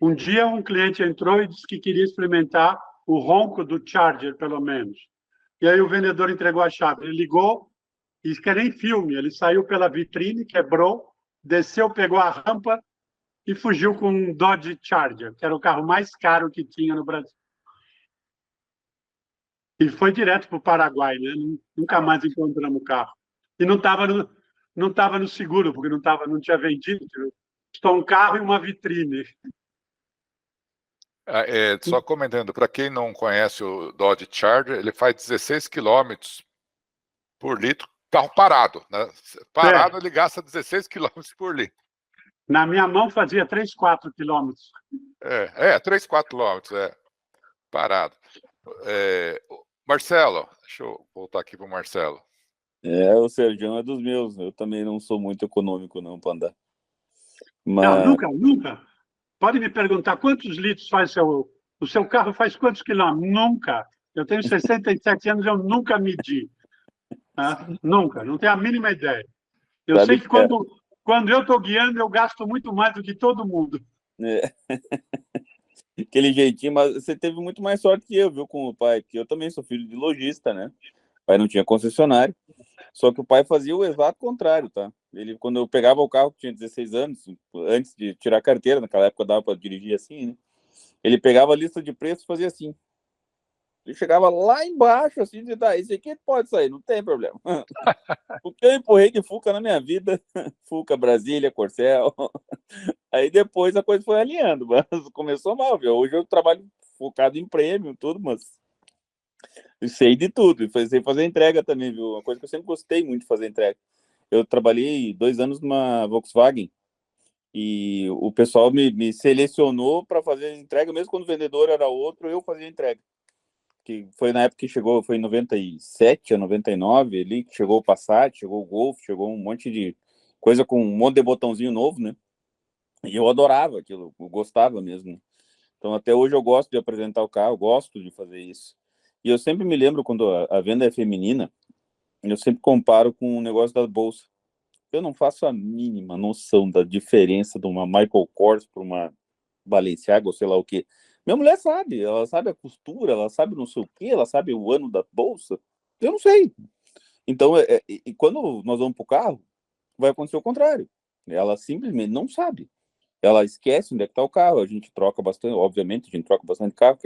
Um dia um cliente entrou e disse que queria experimentar o ronco do Charger, pelo menos. E aí o vendedor entregou a chave. Ele ligou, e isso que nem filme, ele saiu pela vitrine, quebrou, desceu, pegou a rampa e fugiu com um Dodge Charger, que era o carro mais caro que tinha no Brasil. E foi direto para o Paraguai, né? Nunca mais encontramos o carro. E não estava no seguro, porque não tinha vendido. Só um carro e uma vitrine.
Só comentando, para quem não conhece o Dodge Charger, ele faz 16 km por litro carro parado, né? Parado, ele gasta 16 km por litro.
Na minha mão fazia 3, 4 quilômetros.
3, 4 quilômetros, parado. Marcelo, deixa eu voltar aqui para o Marcelo.
O Sergião é dos meus. Eu também não sou muito econômico, não, para andar.
Não, nunca. Pode me perguntar quantos litros faz o seu carro faz quantos quilômetros? Nunca. Eu tenho 67 anos, eu nunca medi. Tá? Nunca, não tenho a mínima ideia. Eu
Sabe
sei que quando eu estou guiando, eu gasto muito mais do que todo mundo.
Aquele jeitinho, mas você teve muito mais sorte que eu, viu, com o pai, porque eu também sou filho de lojista, né? O pai não tinha concessionário, só que o pai fazia o exato contrário, tá? Ele, quando eu pegava o carro, que tinha 16 anos, antes de tirar a carteira, naquela época dava para dirigir assim, né? Ele pegava a lista de preços e fazia assim. Ele chegava lá embaixo, assim, e dizia, esse aqui pode sair, não tem problema. O que eu empurrei de Fuca na minha vida, Fuca, Brasília, Corcel. Aí depois a coisa foi alinhando, mas começou mal, viu? Hoje eu trabalho focado em prêmio, tudo, mas sei de tudo. E sei fazer entrega também, viu? Uma coisa que eu sempre gostei muito de fazer entrega. Eu trabalhei 2 anos numa Volkswagen e o pessoal me selecionou para fazer entrega, mesmo quando o vendedor era outro, eu fazia entrega. Que foi na época que chegou, foi em 97 a 99, ali que chegou o Passat, chegou o Golf, chegou um monte de coisa com um monte de botãozinho novo, né? E eu adorava aquilo, eu gostava mesmo. Então até hoje eu gosto de apresentar o carro, eu gosto de fazer isso. E eu sempre me lembro, quando a venda é feminina, eu sempre comparo com o negócio da bolsa. Eu não faço a mínima noção da diferença de uma Michael Kors para uma Balenciaga ou sei lá o quê. Minha mulher sabe, ela sabe a costura, ela sabe não sei o quê, ela sabe o ano da bolsa. Eu não sei. Então, e quando nós vamos para o carro, vai acontecer o contrário. Ela simplesmente não sabe. Ela esquece onde é que está o carro. A gente troca bastante, obviamente, a gente troca bastante carro.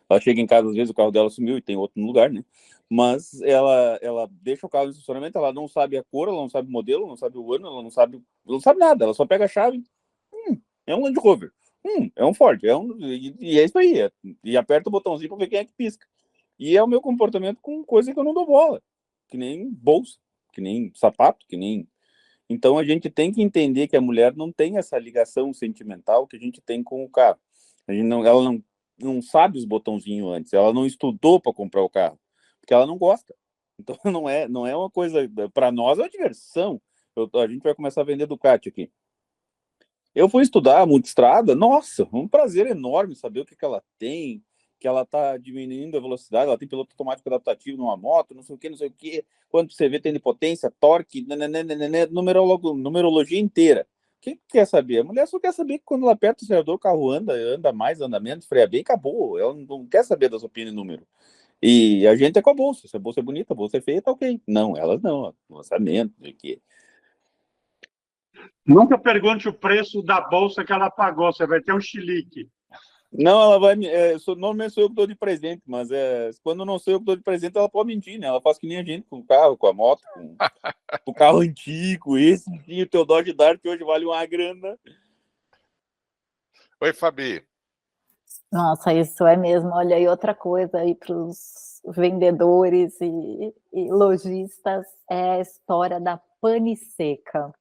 Ela chega em casa, às vezes o carro dela sumiu e tem outro no lugar, né? Mas ela deixa o carro no estacionamento, ela não sabe a cor, ela não sabe o modelo, não sabe o ano, ela não sabe nada. Ela só pega a chave. É um Land Rover. É um Ford. E é isso aí. E aperta o botãozinho para ver quem é que pisca. E é o meu comportamento com coisa que eu não dou bola. Que nem bolsa, que nem sapato, que nem... Então a gente tem que entender que a mulher não tem essa ligação sentimental que a gente tem com o carro. Ela não sabe os botãozinhos antes, ela não estudou para comprar o carro, porque ela não gosta. Então não é uma coisa, para nós é uma diversão. A gente vai começar a vender Ducati aqui. Eu fui estudar multistrada, nossa, um prazer enorme saber o que ela tem, que ela está diminuindo a velocidade, ela tem piloto automático adaptativo numa moto, não sei o que, quanto você vê tem de potência, torque, numerologia inteira. O que quer saber? A mulher só quer saber que quando ela aperta o acelerador, o carro anda mais, anda menos, freia bem, acabou. Ela não quer saber das opiniões de número. E a gente é com a bolsa. Se a bolsa é bonita, a bolsa é feia, tá ok. Não, elas não. Lançamento, o que.
Nunca pergunte o preço da bolsa que ela pagou, você vai ter um chilique.
Não, ela vai. Normalmente sou eu que dou de presente, mas quando não sou eu que dou de presente, ela pode mentir, né? Ela faz que nem a gente com o carro, com a moto, com o carro antigo, esse, e o teu Dodge Dart, que hoje vale uma grana.
Oi, Fabi.
Nossa, isso é mesmo. Olha, aí outra coisa aí para os vendedores e lojistas é a história da pane seca,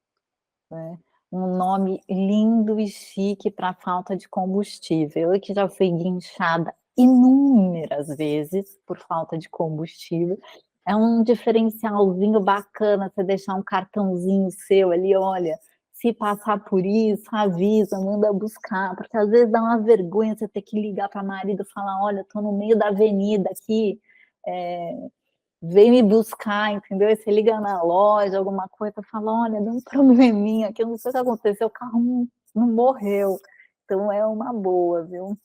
né? Um nome lindo e chique para falta de combustível. Eu que já fui guinchada inúmeras vezes por falta de combustível. É um diferencialzinho bacana você deixar um cartãozinho seu ali, olha, se passar por isso, avisa, manda buscar, porque às vezes dá uma vergonha você ter que ligar para o marido e falar, olha, estou no meio da avenida aqui, vem me buscar, entendeu? E você liga na loja, alguma coisa, fala, olha, deu um probleminha aqui, eu não sei o que aconteceu, o carro não morreu. Então é uma boa, viu?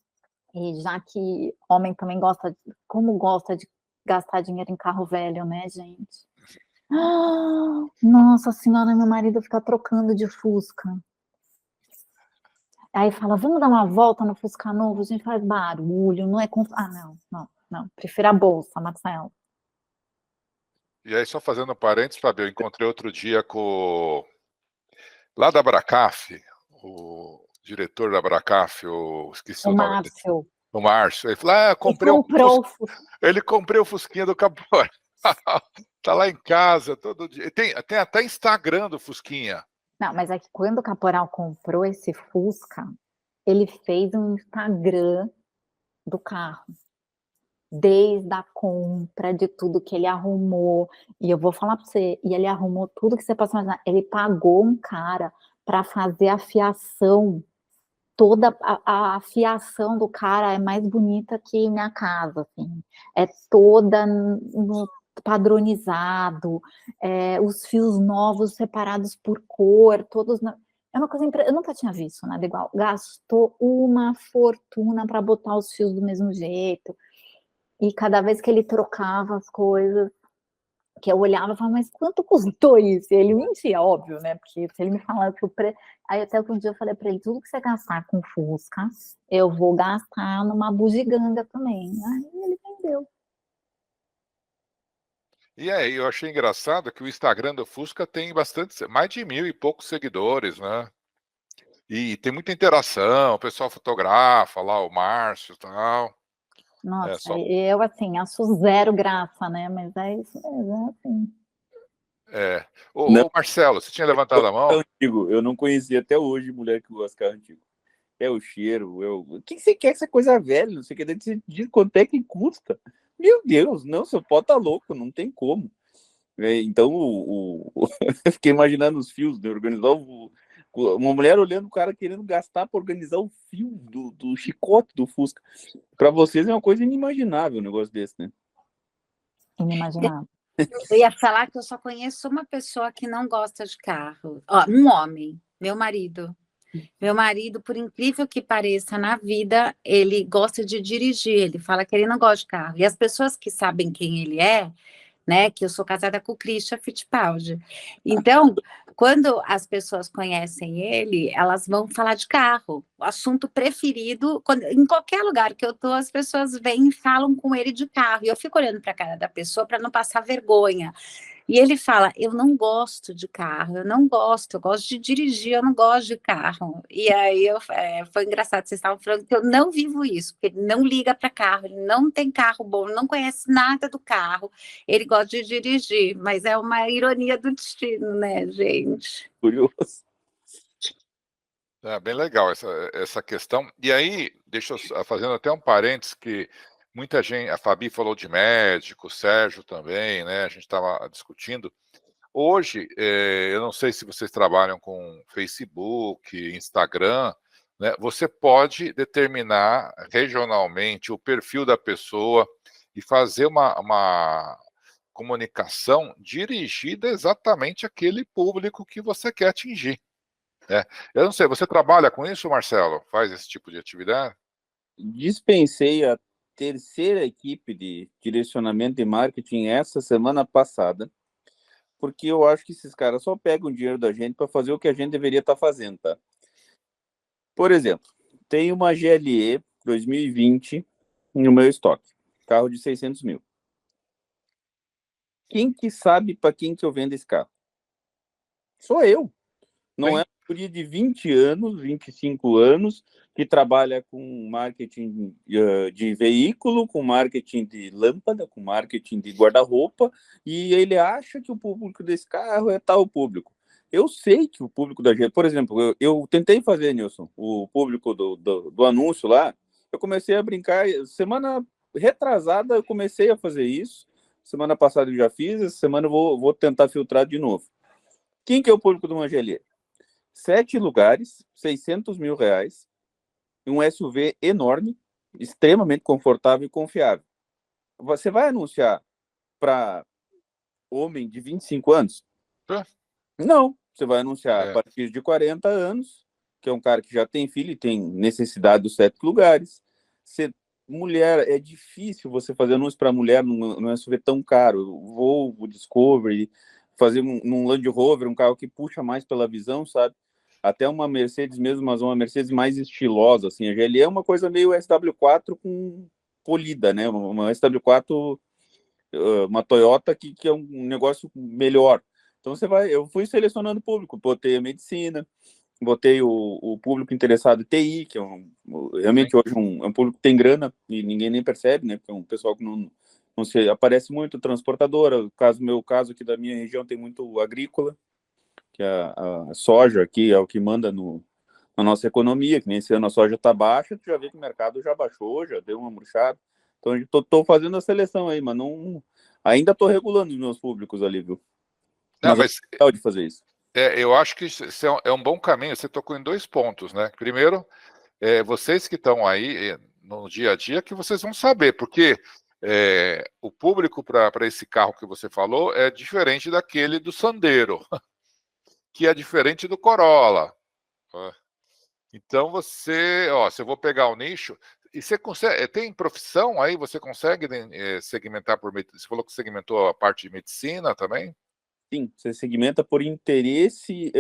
E já que homem também gosta de gastar dinheiro em carro velho, né, gente? Nossa senhora, meu marido fica trocando de Fusca. Aí fala, vamos dar uma volta no Fusca novo, a gente faz barulho, não é... não, prefiro a bolsa, Marcelo.
E aí, só fazendo parênteses, Fábio, eu encontrei outro dia com lá da Bracaf, o diretor da Bracaf, esqueci o nome dele. O Márcio. Ele falou, comprei o Fusquinha do Capone. Tá lá em casa todo dia. Tem até Instagram do Fusquinha.
Não, mas é que quando o Caporal comprou esse Fusca, ele fez um Instagram do carro. Desde a compra, de tudo que ele arrumou. E eu vou falar para você, e ele arrumou tudo que você possa imaginar. Ele pagou um cara para fazer a fiação. Toda a fiação do cara é mais bonita que minha casa, assim. É toda no padronizado, os fios novos separados por cor, todos. É uma coisa eu nunca tinha visto nada igual. Gastou uma fortuna para botar os fios do mesmo jeito. E cada vez que ele trocava as coisas, que eu olhava e falava, mas quanto custou isso? E ele mentia, óbvio, né? Porque se ele me falasse que o preço. Aí até que um dia eu falei para ele, tudo que você gastar com Fusca, eu vou gastar numa bugiganga também. Aí ele vendeu.
E aí, eu achei engraçado que o Instagram do Fusca tem mais de 1.000 e poucos seguidores, né? E tem muita interação, o pessoal fotografa lá, o Márcio e tal.
Nossa, eu assim, acho zero graça, né? Mas é isso mesmo, é assim.
Ô, Marcelo, você tinha levantado a mão?
Antigo. Eu não conhecia até hoje mulher que gosta de carro antigo. É o cheiro, o que você quer essa coisa velha? Não sei o que, você diz quanto é que custa. Meu Deus, não, seu pó tá louco, não tem como. Então, eu fiquei imaginando os fios, né? Organizar uma mulher olhando o cara querendo gastar para organizar o fio do chicote do Fusca. Para vocês é uma coisa inimaginável um negócio desse, né?
Inimaginável.
Eu ia falar que eu só conheço uma pessoa que não gosta de carro. Ó, um homem, meu marido. Meu marido, por incrível que pareça, na vida, ele gosta de dirigir. Ele fala que ele não gosta de carro. E as pessoas que sabem quem ele é, né? Que eu sou casada com o Christian Fittipaldi. Então, quando as pessoas conhecem ele, elas vão falar de carro. O assunto preferido, em qualquer lugar que eu tô, as pessoas vêm e falam com ele de carro. E eu fico olhando para a cara da pessoa para não passar vergonha. E ele fala, eu não gosto de carro, eu gosto de dirigir, eu não gosto de carro. E aí foi engraçado, vocês estavam falando que eu não vivo isso, porque ele não liga para carro, ele não tem carro bom, não conhece nada do carro, ele gosta de dirigir, mas é uma ironia do destino, né, gente?
Curioso.
É bem legal essa questão. E aí, deixa eu fazendo até um parênteses que muita gente, a Fabi falou de médico, o Sérgio também, né? A gente estava discutindo. Hoje, eu não sei se vocês trabalham com Facebook, Instagram, né? Você pode determinar regionalmente o perfil da pessoa e fazer uma comunicação dirigida exatamente àquele público que você quer atingir. Eu não sei, você trabalha com isso, Marcelo? Faz esse tipo de atividade?
Dispensei a terceira equipe de direcionamento e marketing essa semana passada, porque eu acho que esses caras só pegam dinheiro da gente para fazer o que a gente deveria estar fazendo, tá? Por exemplo, tem uma GLE 2020 no meu estoque, carro de 600 mil. Quem que sabe para quem que eu vendo esse carro? Sou eu. Não é um guri de 20 anos, 25 anos, que trabalha com marketing de veículo, com marketing de lâmpada, com marketing de guarda-roupa, e ele acha que o público desse carro é tal público. Eu sei que o público da gente... Por exemplo, eu tentei fazer, Nilson, o público do anúncio lá, eu comecei a brincar, semana retrasada eu comecei a fazer isso, semana passada eu já fiz, essa semana eu vou tentar filtrar de novo. Quem que é o público do GLE? 7 lugares, 600 mil reais, um SUV enorme, extremamente confortável e confiável. Você vai anunciar para homem de 25 anos? Não, você vai anunciar a partir de 40 anos, que é um cara que já tem filho e tem necessidade dos 7 lugares. Mulher, é difícil você fazer anúncio para mulher num SUV tão caro. Volvo, Discovery, fazer num Land Rover, um carro que puxa mais pela visão, sabe? Até uma Mercedes mesmo, mas uma Mercedes mais estilosa, assim. A GLE é uma coisa meio SW4 com polida, né? Uma SW4, uma Toyota que é um negócio melhor. Então eu fui selecionando o público, botei a medicina, botei o público interessado em TI, que é realmente hoje é um público que tem grana e ninguém nem percebe, né? Porque é um pessoal que não sei, aparece muito transportadora. Meu caso aqui da minha região tem muito agrícola, que a soja aqui é o que manda na nossa economia, que nem esse ano a soja está baixa, tu já vê que o mercado já baixou, já deu uma murchada. Então, eu tô fazendo a seleção aí, mas não, ainda estou regulando os meus públicos ali, viu?
Não,
Mas é legal de fazer isso.
eu acho que isso é um bom caminho. Você tocou em 2 pontos, né? Primeiro, vocês que estão aí no dia a dia, que vocês vão saber, porque o público para esse carro que você falou é diferente daquele do Sandero, que é diferente do Corolla. Então você, se eu vou pegar o nicho, e você consegue, tem profissão aí, você consegue segmentar por, você falou que segmentou a parte de medicina também?
Sim, você segmenta por interesse.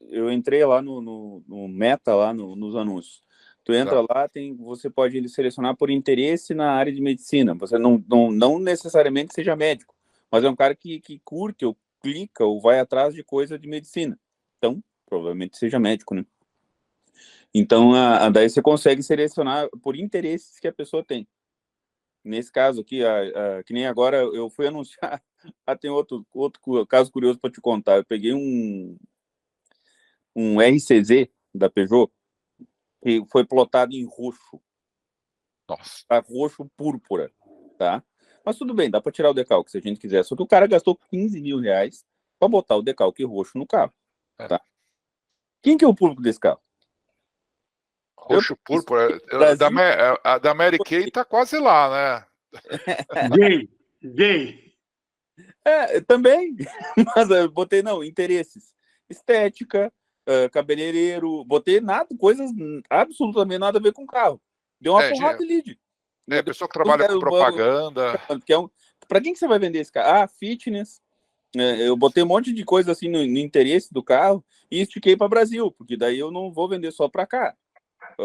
Eu entrei lá no Meta, lá nos anúncios. Tu entra lá, você pode selecionar por interesse na área de medicina. Você não necessariamente seja médico, mas é um cara que curte, ou clica, ou vai atrás de coisa de medicina. Então, provavelmente seja médico, né? Então, daí você consegue selecionar por interesses que a pessoa tem. Nesse caso aqui, que nem agora eu fui anunciar, tem outro caso curioso para te contar. Eu peguei um RCZ da Peugeot que foi plotado em roxo.
Nossa.
Roxo púrpura, tá? Mas tudo bem, dá para tirar o decalque se a gente quiser. Só que o cara gastou 15 mil reais para botar o decalque roxo no carro, tá? Quem que é o público desse carro?
Roxo púrpura. Da Mary Kay tá quase lá, né?
Gay.
Também. Mas eu botei, interesses. Estética, cabeleireiro, botei coisas absolutamente nada a ver com carro. Deu uma porrada de lead.
Pessoa que trabalha com propaganda.
Para quem que você vai vender esse carro? Fitness. Eu botei um monte de coisa assim no interesse do carro e estiquei para Brasil, porque daí eu não vou vender só para cá.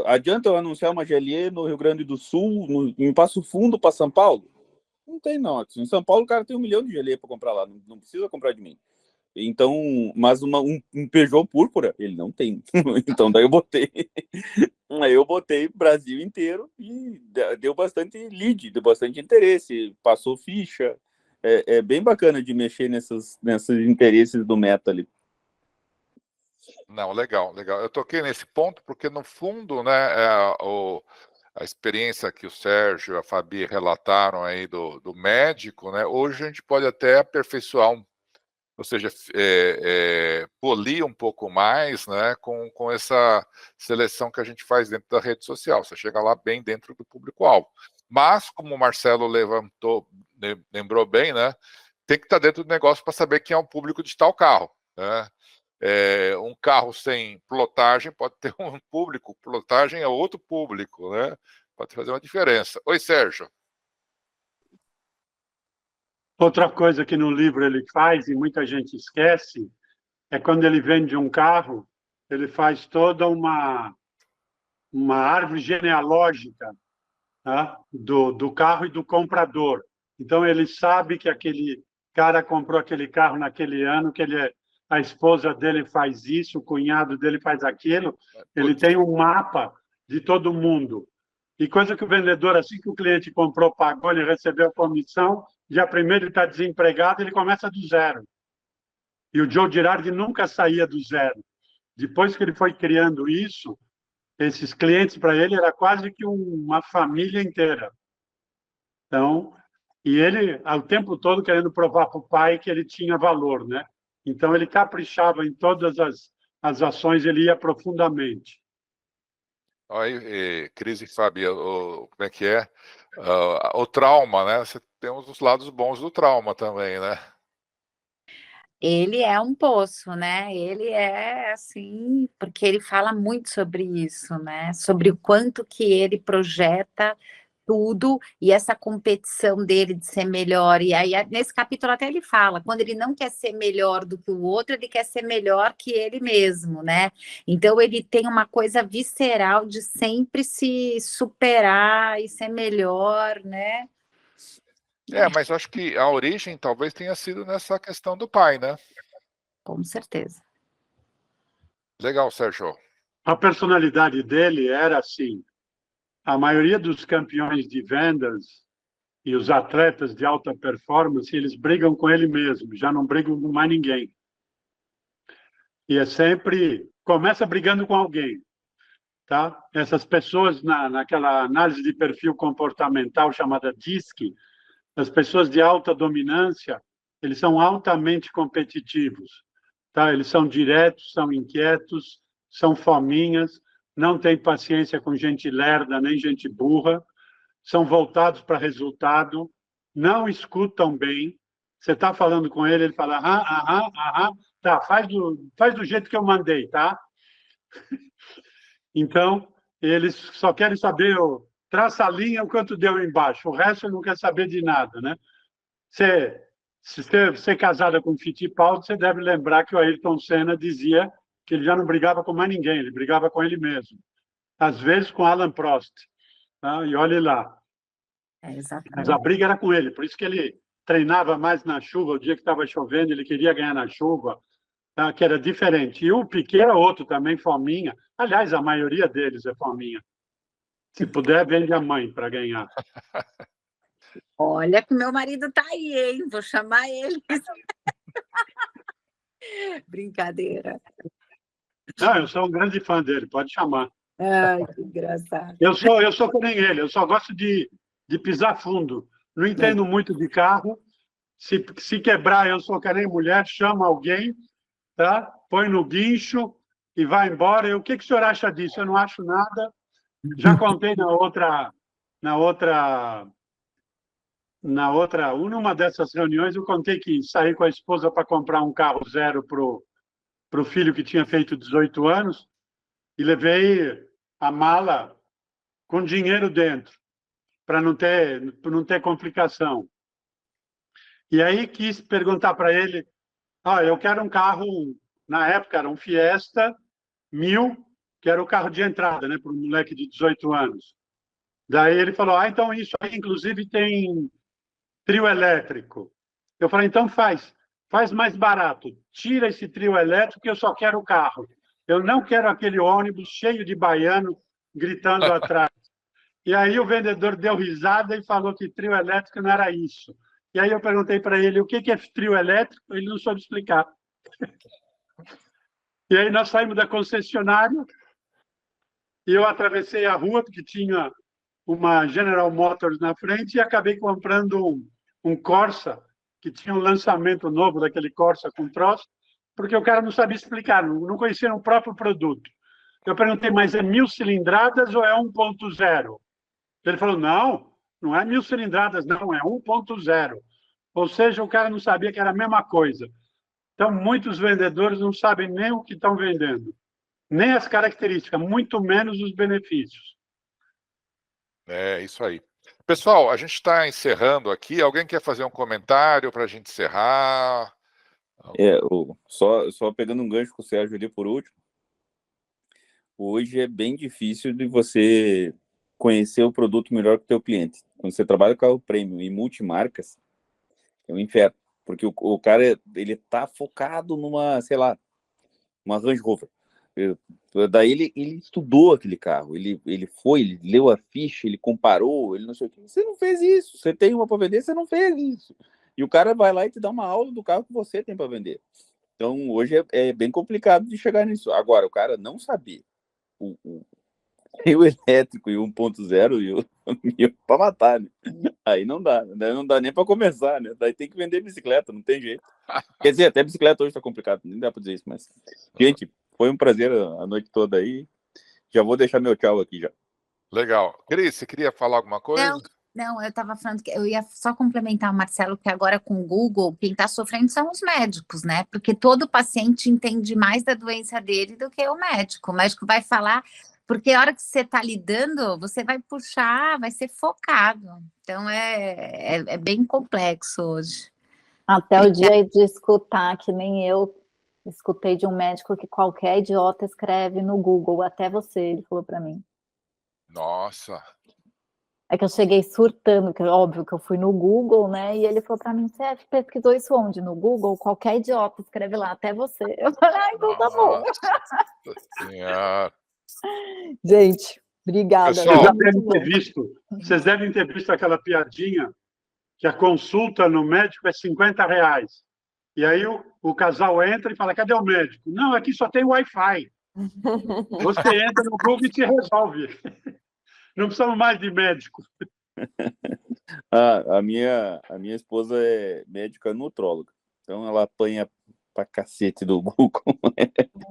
Adianta eu anunciar uma GLE no Rio Grande do Sul, em Passo Fundo para São Paulo? Não tem, não. Em São Paulo o cara tem 1 milhão de GLE para comprar lá, não precisa comprar de mim. Então, mas um Peugeot púrpura, ele não tem. Então daí eu botei Brasil inteiro e deu bastante lead, deu bastante interesse, passou ficha. É bem bacana de mexer nesses interesses do Meta ali.
Não, legal. Eu toquei nesse ponto porque, no fundo, né, a experiência que o Sérgio e a Fabi relataram aí do médico, né, hoje a gente pode até aperfeiçoar, ou seja, polir um pouco mais, né, com essa seleção que a gente faz dentro da rede social. Você chega lá bem dentro do público-alvo. Mas, como o Marcelo lembrou bem, né, tem que estar dentro do negócio para saber quem é o público de tal carro, né? Um carro sem plotagem pode ter um público, plotagem é outro público, né? Pode fazer uma diferença. Oi, Sérgio.
Outra coisa que no livro ele faz, e muita gente esquece, é quando ele vende um carro, ele faz toda uma árvore genealógica, tá? do carro e do comprador. Então, ele sabe que aquele cara comprou aquele carro naquele ano, que a esposa dele faz isso, o cunhado dele faz aquilo. Ele tem um mapa de todo mundo. E coisa que o vendedor, assim que o cliente comprou, pagou, ele recebeu a comissão, dia primeiro ele está desempregado, ele começa do zero. E o Joe Girardi nunca saía do zero. Depois que ele foi criando isso, esses clientes para ele era quase que uma família inteira. Então, e ele, o tempo todo, querendo provar para o pai que ele tinha valor, né? Então, ele caprichava em todas as ações, ele ia profundamente.
Aí, Cris e Fabi, como é que é? O trauma, né? Temos os lados bons do trauma também, né?
Ele é um poço, né? Ele é assim, porque ele fala muito sobre isso, né? Sobre o quanto que ele projeta tudo e essa competição dele de ser melhor. E aí, nesse capítulo até ele fala, quando ele não quer ser melhor do que o outro, ele quer ser melhor que ele mesmo, né? Então ele tem uma coisa visceral de sempre se superar e ser melhor, né?
Mas eu acho que a origem talvez tenha sido nessa questão do pai, né?
Com certeza.
Legal, Sérgio.
A personalidade dele era assim, a maioria dos campeões de vendas e os atletas de alta performance, eles brigam com ele mesmo, já não brigam com mais ninguém. E é sempre... Começa brigando com alguém. Tá? Essas pessoas, naquela análise de perfil comportamental chamada DISC, as pessoas de alta dominância, eles são altamente competitivos. Tá? Eles são diretos, são inquietos, são fominhas, não têm paciência com gente lerda, nem gente burra, são voltados para resultado, não escutam bem. Você está falando com ele, ele fala, tá, faz do jeito que eu mandei, tá? Então, eles só querem saber, traça a linha o quanto deu embaixo, o resto não quer saber de nada, né? Se você é casada com Fittipaldi, você deve lembrar que o Ayrton Senna dizia que ele já não brigava com mais ninguém, ele brigava com ele mesmo. Às vezes com Alan Prost. Tá? E olhe lá. Mas a briga era com ele, por isso que ele treinava mais na chuva, o dia que estava chovendo, ele queria ganhar na chuva, tá? Que era diferente. E o Piquet era outro também, fominha. Aliás, a maioria deles é fominha. Se puder, vende a mãe para ganhar.
Olha que meu marido tá aí, hein? Vou chamar ele. Brincadeira.
Não, eu sou um grande fã dele, pode chamar.
Ai, que engraçado.
Eu sou que nem ele, eu só gosto de pisar fundo. Não entendo muito de carro. Se quebrar, eu sou que nem mulher, chama alguém, tá? Põe no guincho e vai embora. E o que o senhor acha disso? Eu não acho nada. Já contei numa dessas reuniões, eu contei que saí com a esposa para comprar um carro zero para o filho que tinha feito 18 anos e levei a mala com dinheiro dentro, para não ter complicação. E aí quis perguntar para ele, eu quero um carro, na época era um Fiesta 1000, que era o carro de entrada, né, para um moleque de 18 anos. Daí ele falou, então isso aí inclusive tem trio elétrico. Eu falei, então faz mais barato, tira esse trio elétrico que eu só quero o carro. Eu não quero aquele ônibus cheio de baiano gritando atrás. E aí o vendedor deu risada e falou que trio elétrico não era isso. E aí eu perguntei para ele o que é trio elétrico, ele não soube explicar. E aí nós saímos da concessionária e eu atravessei a rua, porque tinha uma General Motors na frente, e acabei comprando um Corsa, que tinha um lançamento novo daquele Corsa com troço, porque o cara não sabia explicar, não conhecia o próprio produto. Eu perguntei, mas é 1000 cilindradas ou é 1.0? Ele falou, não é 1000 cilindradas, não, é 1.0. Ou seja, o cara não sabia que era a mesma coisa. Então, muitos vendedores não sabem nem o que estão vendendo, nem as características, muito menos os benefícios.
É isso aí. Pessoal, a gente está encerrando aqui. Alguém quer fazer um comentário para a gente encerrar?
Só pegando um gancho com o Sérgio ali por último. Hoje é bem difícil de você conhecer o produto melhor que o teu cliente. Quando você trabalha com carro premium e multimarcas, é um inferno. Porque o cara, ele tá focado numa, sei lá, uma Range Rover. Daí ele estudou aquele carro, ele leu a ficha, ele comparou, ele não sei o que. Você não fez isso. Você tem uma para vender, você não fez isso. E o cara vai lá e te dá uma aula do carro que você tem para vender. Então, hoje é bem complicado de chegar nisso. Agora, o cara não saber o elétrico e o 1.0 e o para matar, né? Aí não dá nem para começar, né? Daí tem que vender bicicleta, não tem jeito. Quer dizer, até bicicleta hoje tá complicado, nem dá para dizer isso, mas gente, foi um prazer a noite toda aí. Já vou deixar meu tchau aqui já.
Legal. Cris, você queria falar alguma coisa?
Não, eu estava falando que eu ia só complementar o Marcelo, que agora com o Google, quem está sofrendo são os médicos, né? Porque todo paciente entende mais da doença dele do que o médico. O médico vai falar, porque a hora que você está lidando, você vai puxar, vai ser focado. Então, é bem complexo hoje.
Até o dia de escutar, que nem eu escutei de um médico que qualquer idiota escreve no Google, até você, ele falou para mim.
Nossa.
É que eu cheguei surtando, que óbvio que eu fui no Google, né? E ele falou para mim, você pesquisou isso onde? No Google? Qualquer idiota escreve lá, até você. Eu falei, então tá bom. Gente, obrigada.
Vocês devem ter visto aquela piadinha que a consulta no médico é R$50. E aí o casal entra e fala, cadê o médico? Não, aqui só tem Wi-Fi. Você entra no Google e se resolve. Não precisamos mais de médico.
A minha esposa é médica nutróloga, então ela apanha pra cacete do Google.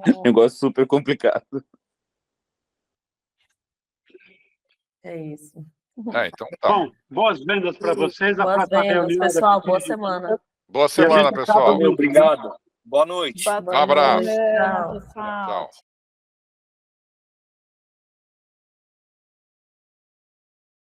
É um negócio super complicado.
É isso.
Então tá.
Bom, boas vendas para vocês. A
Boas
próxima
vendas,
reunião
pessoal.
daqui-
Boa semana.
Boa semana, pessoal.
Obrigado. Boa noite.
Boa
Um abraço.
semana,
Tchau.
pessoal.
Tchau.